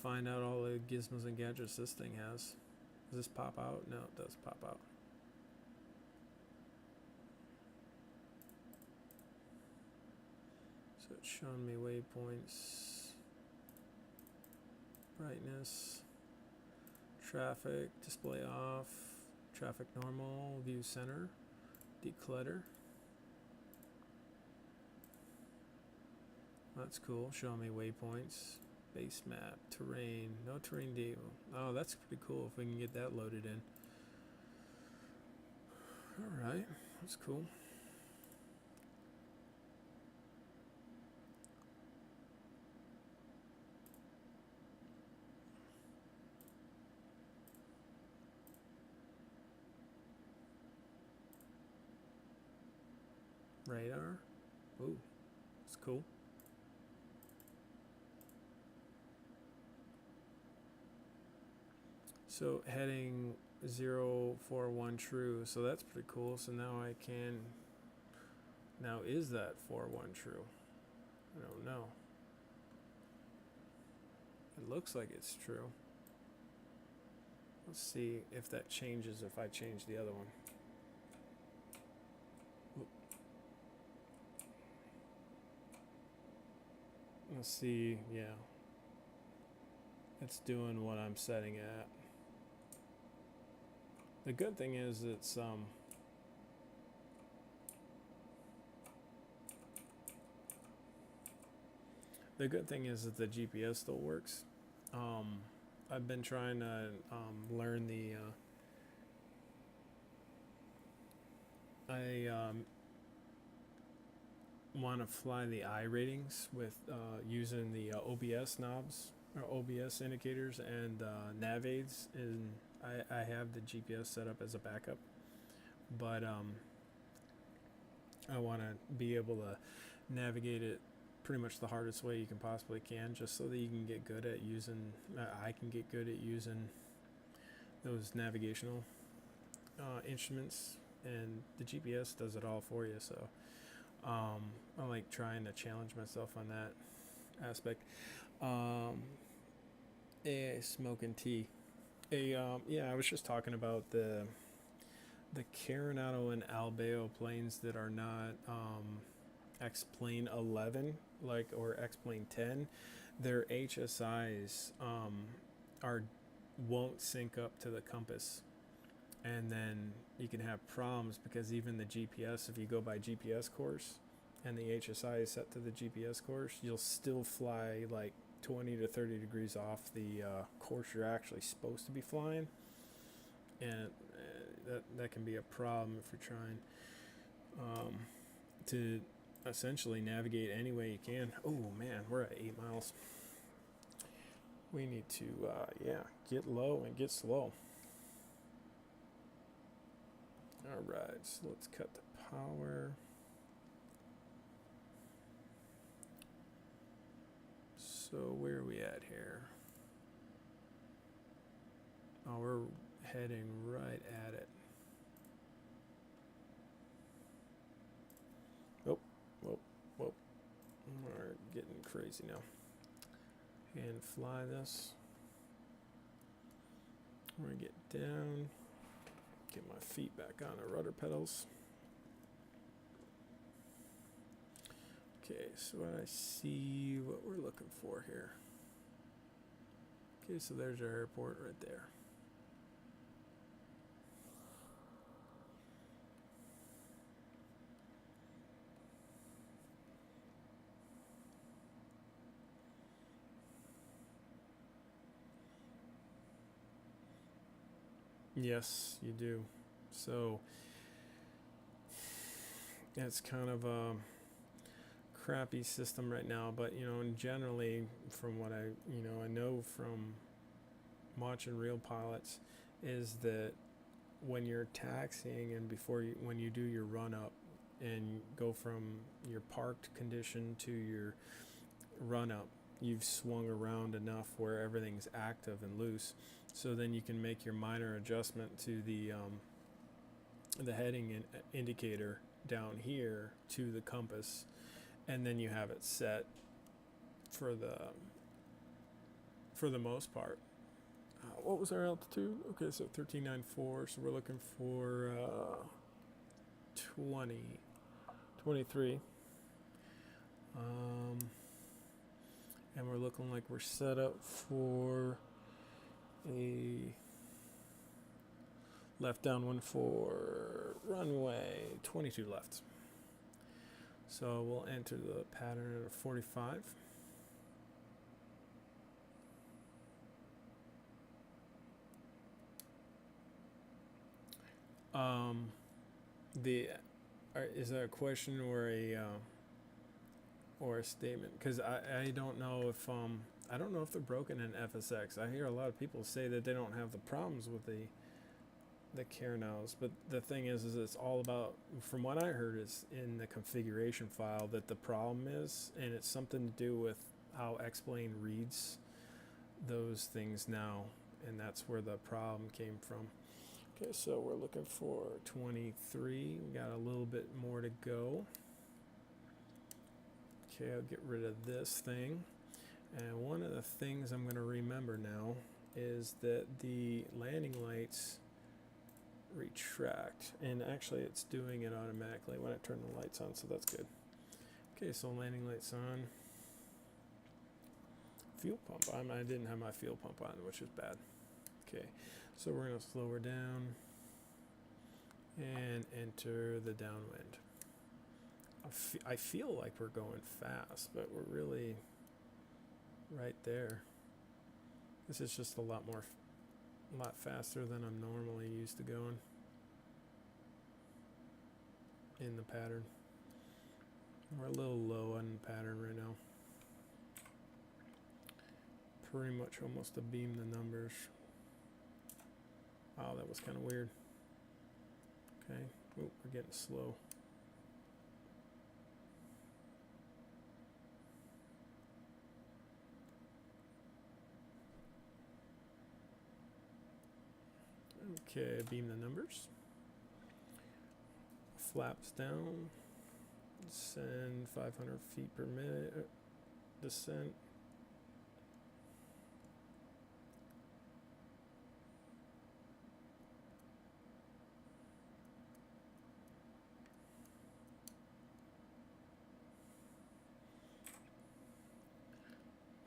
find out all the gizmos and gadgets this thing has. Does this pop out? No, it does pop out. So it's showing me waypoints, brightness, traffic, display off, traffic normal, view center, declutter. That's cool. Showing me waypoints, base map, terrain, no terrain data. Oh, that's pretty cool if we can get that loaded in. Alright, that's cool. Radar. Ooh, that's cool. So heading 041 true, so that's pretty cool. So now I can, now is that 41 true? I don't know. It looks like it's true. Let's see if that changes if I change the other one. Oop. Let's see, yeah. It's doing what I'm setting at. The good thing is it's the good thing is that the GPS still works. I've been trying to learn the I want to fly the I ratings with using the OBS knobs or OBS indicators and nav aids, and I have the GPS set up as a backup, but I want to be able to navigate it pretty much the hardest way you can possibly can, just so that you can get good at using I can get good at using those navigational instruments, and the GPS does it all for you. So I like trying to challenge myself on that aspect. Smoking tea. Yeah, I was just talking about the Coronado and Albeo planes that are not X-Plane 11 like or X-Plane 10. Their HSIs are won't sync up to the compass, and then you can have problems because even the GPS, if you go by GPS course and the HSI is set to the GPS course, you'll still fly like 20 to 30 degrees off the course you're actually supposed to be flying, and that can be a problem if you're trying to essentially navigate any way you can. Oh man, we're at 8 miles. We need to get low and get slow. Alright, so let's cut the power. So where are we at here? Oh, we're heading right at it. Whoa. We're getting crazy now. And fly this. We're gonna get down. Get my feet back on the rudder pedals. Okay, so I see what we're looking for here. Okay, so there's our airport right there. Yes, you do. So it's kind of a crappy system right now, but and generally, from what I know from watching real pilots, is that when you're taxiing and when you do your run up and go from your parked condition to your run up, you've swung around enough where everything's active and loose, so then you can make your minor adjustment to the heading indicator down here to the compass, and then you have it set for the most part. What was our altitude? Okay, so 1394, so we're looking for 23. And we're looking like we're set up for a left downwind for runway 22 left. So we'll enter the pattern at a 45. Is that a question or a statement? Because I don't know if they're broken in FSX. I hear a lot of people say that they don't have the problems with the Carnows, but the thing is it's all about, from what I heard, is in the configuration file that the problem is, and it's something to do with how X-Plane reads those things now, and that's where the problem came from. Okay, so we're looking for 23. We got a little bit more to go. Okay, I'll get rid of this thing. And one of the things I'm going to remember now is that the landing lights retract. And actually it's doing it automatically when I turn the lights on, so that's good. Okay, so landing lights on. Fuel pump on. I didn't have my fuel pump on, which is bad. Okay, so we're going to slow her down and enter the downwind. I feel like we're going fast, but we're really right there. This is just a lot faster than I'm normally used to going in the pattern. We're a little low on the pattern right now. Pretty much almost to beam the numbers. Wow, that was kind of weird. Okay, we're getting slow. Okay, beam the numbers. Flaps down. Descend 500 feet per minute. Descent.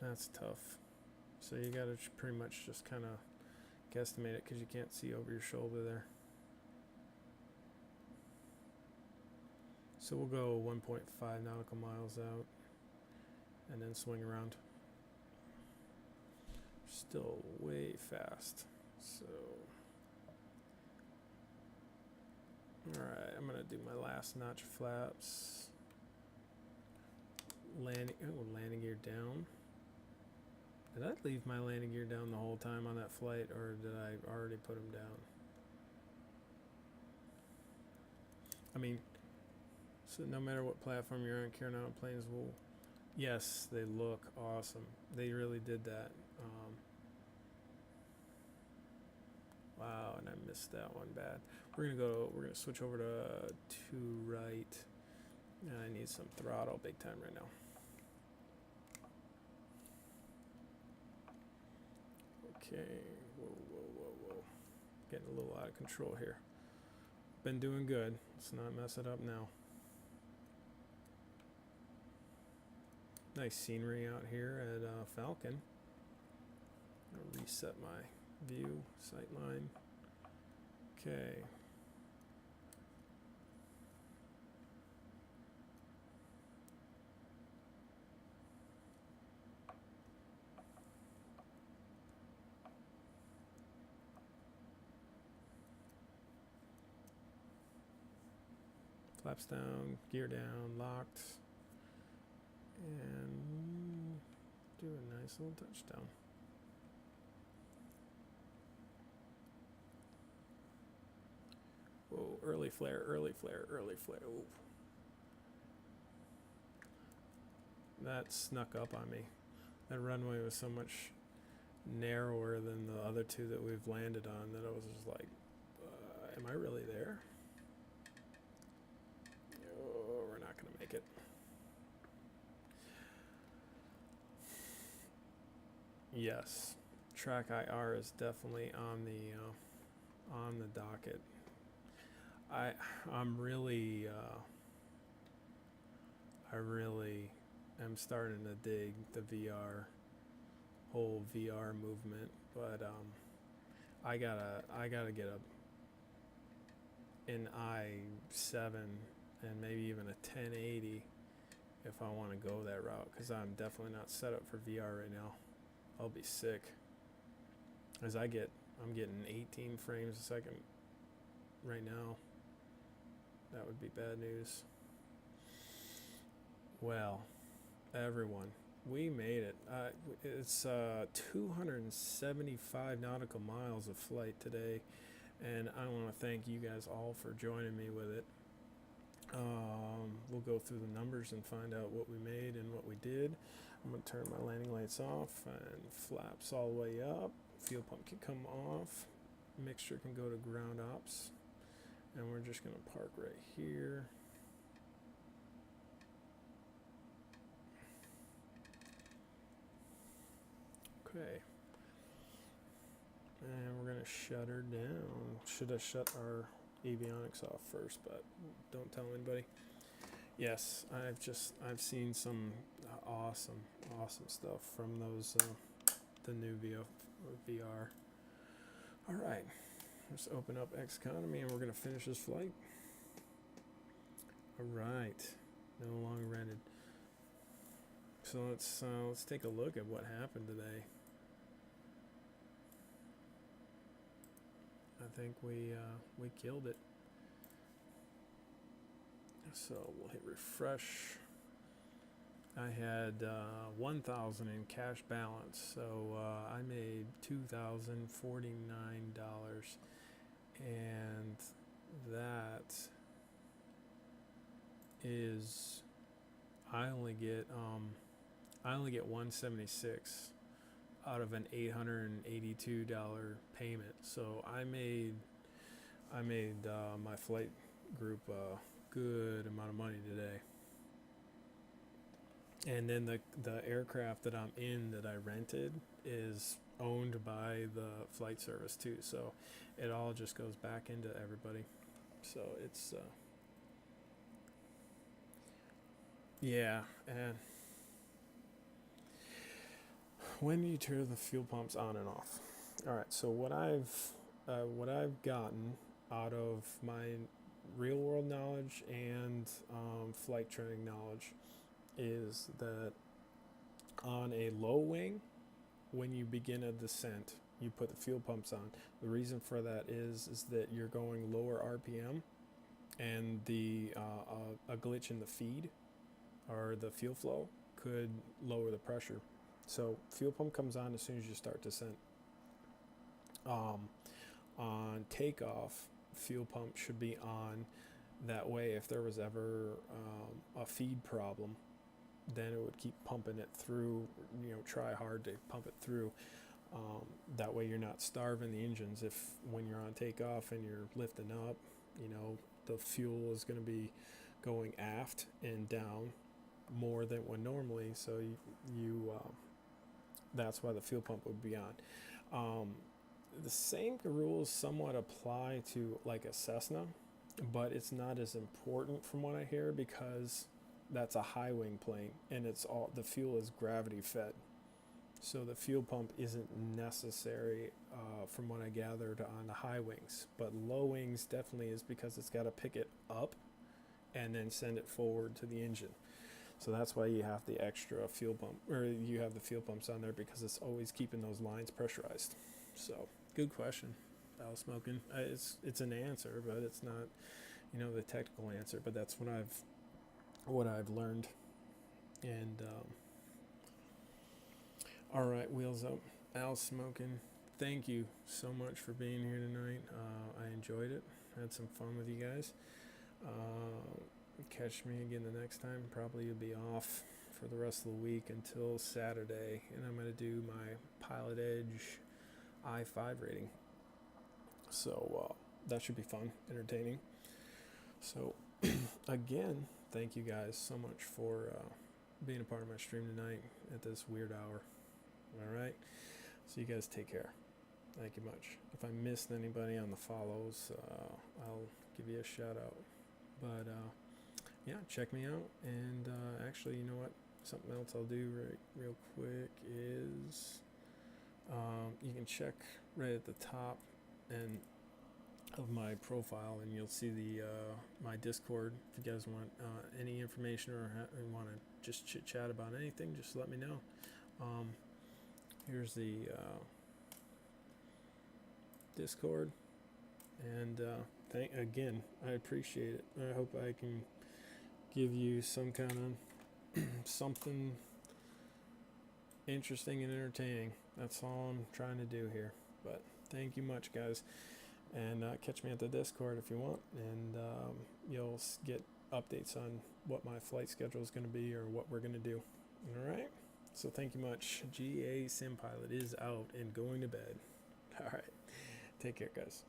That's tough. So you gotta pretty much just kind of guesstimate it because you can't see over your shoulder there. So we'll go 1.5 nautical miles out and then swing around. Still way fast. So, alright, I'm gonna do my last notch flaps. Landing gear down. Did I leave my landing gear down the whole time on that flight, or did I already put them down? I mean, so no matter what platform you're on, Carolina planes will, yes, they look awesome. They really did that. Wow, and I missed that one bad. We're gonna switch over to right. And I need some throttle big time right now. Okay, whoa. Getting a little out of control here. Been doing good. Let's not mess it up now. Nice scenery out here at Falcon. I'll reset my view, sight line. Okay. Flaps down, gear down, locked, and do a nice little touchdown. Whoa, early flare, early flare, early flare. Ooh. That snuck up on me. That runway was so much narrower than the other two that we've landed on that I was just like, am I really there? Oh, we're not going to make it. Yes, track IR is definitely on the docket. I'm really I really am starting to dig the whole VR movement, but I gotta get an i7 and maybe even a 1080 if I want to go that route, because I'm definitely not set up for VR right now. I'll be sick. As I'm getting 18 frames a second right now. That would be bad news. Well, everyone, we made it. It's 275 nautical miles of flight today, and I want to thank you guys all for joining me with it. We'll go through the numbers and find out what we made and what we did. I'm going to turn my landing lights off and flaps all the way up. Fuel pump can come off. Mixture can go to ground ops. And we're just going to park right here. Okay. And we're going to shut her down. Should have shut our avionics off first, but don't tell anybody. Yes, I've seen some awesome stuff from those the new VR. All right, let's open up Xconomy and we're gonna finish this flight. All right, no longer rented. So let's take a look at what happened today. I think we killed it. So we'll hit refresh. I had 1,000 in cash balance, so I made $2,049, and that is I only get 176 out of an $882 payment. So I made my flight group good amount of money today. And then the aircraft that I'm in that I rented is owned by the flight service too, so it all just goes back into everybody. So it's yeah. And when do you turn the fuel pumps on and off? All right, so what I've gotten out of my real world knowledge and flight training knowledge is that on a low wing, when you begin a descent, you put the fuel pumps on. The reason for that is that you're going lower RPM, and a glitch in the feed or the fuel flow could lower the pressure. So fuel pump comes on as soon as you start descent. On takeoff, fuel pump should be on. That way, if there was ever a feed problem, then it would keep pumping it through, try hard to pump it through. That way you're not starving the engines. If when you're on takeoff and you're lifting up, the fuel is going to be going aft and down more than when normally. So you that's why the fuel pump would be on. The same rules somewhat apply to like a Cessna, but it's not as important from what I hear, because that's a high wing plane and the fuel is gravity fed. So the fuel pump isn't necessary from what I gathered on the high wings, but low wings definitely is, because it's got to pick it up and then send it forward to the engine. So that's why you have the extra fuel pump, or you have the fuel pumps on there, because it's always keeping those lines pressurized. So good question, Battle Smoking. It's an answer, but it's not the technical answer, but that's what I've learned. And all right, wheels up. Al Smoking, thank you so much for being here tonight. I enjoyed it. Had some fun with you guys. Catch me again the next time. Probably you'll be off for the rest of the week until Saturday, and I'm going to do my Pilot Edge i5 rating. So that should be fun, entertaining. So again, thank you guys so much for being a part of my stream tonight at this weird hour. All right, so you guys take care. Thank you much. If I missed anybody on the follows, I'll give you a shout out. But yeah, check me out. And actually, you know what? Something else I'll do real quick is you can check right at the top and of my profile, and you'll see the my Discord. If you guys want any information or want to just chit chat about anything, just let me know. Here's the Discord, and again, I appreciate it. I hope I can give you some kind of something interesting and entertaining. That's all I'm trying to do here. But thank you much, guys. And catch me at the Discord if you want, and you'll get updates on what my flight schedule is going to be or what we're going to do. All right? So thank you much. GA Sim Pilot is out and going to bed. All right. Take care, guys.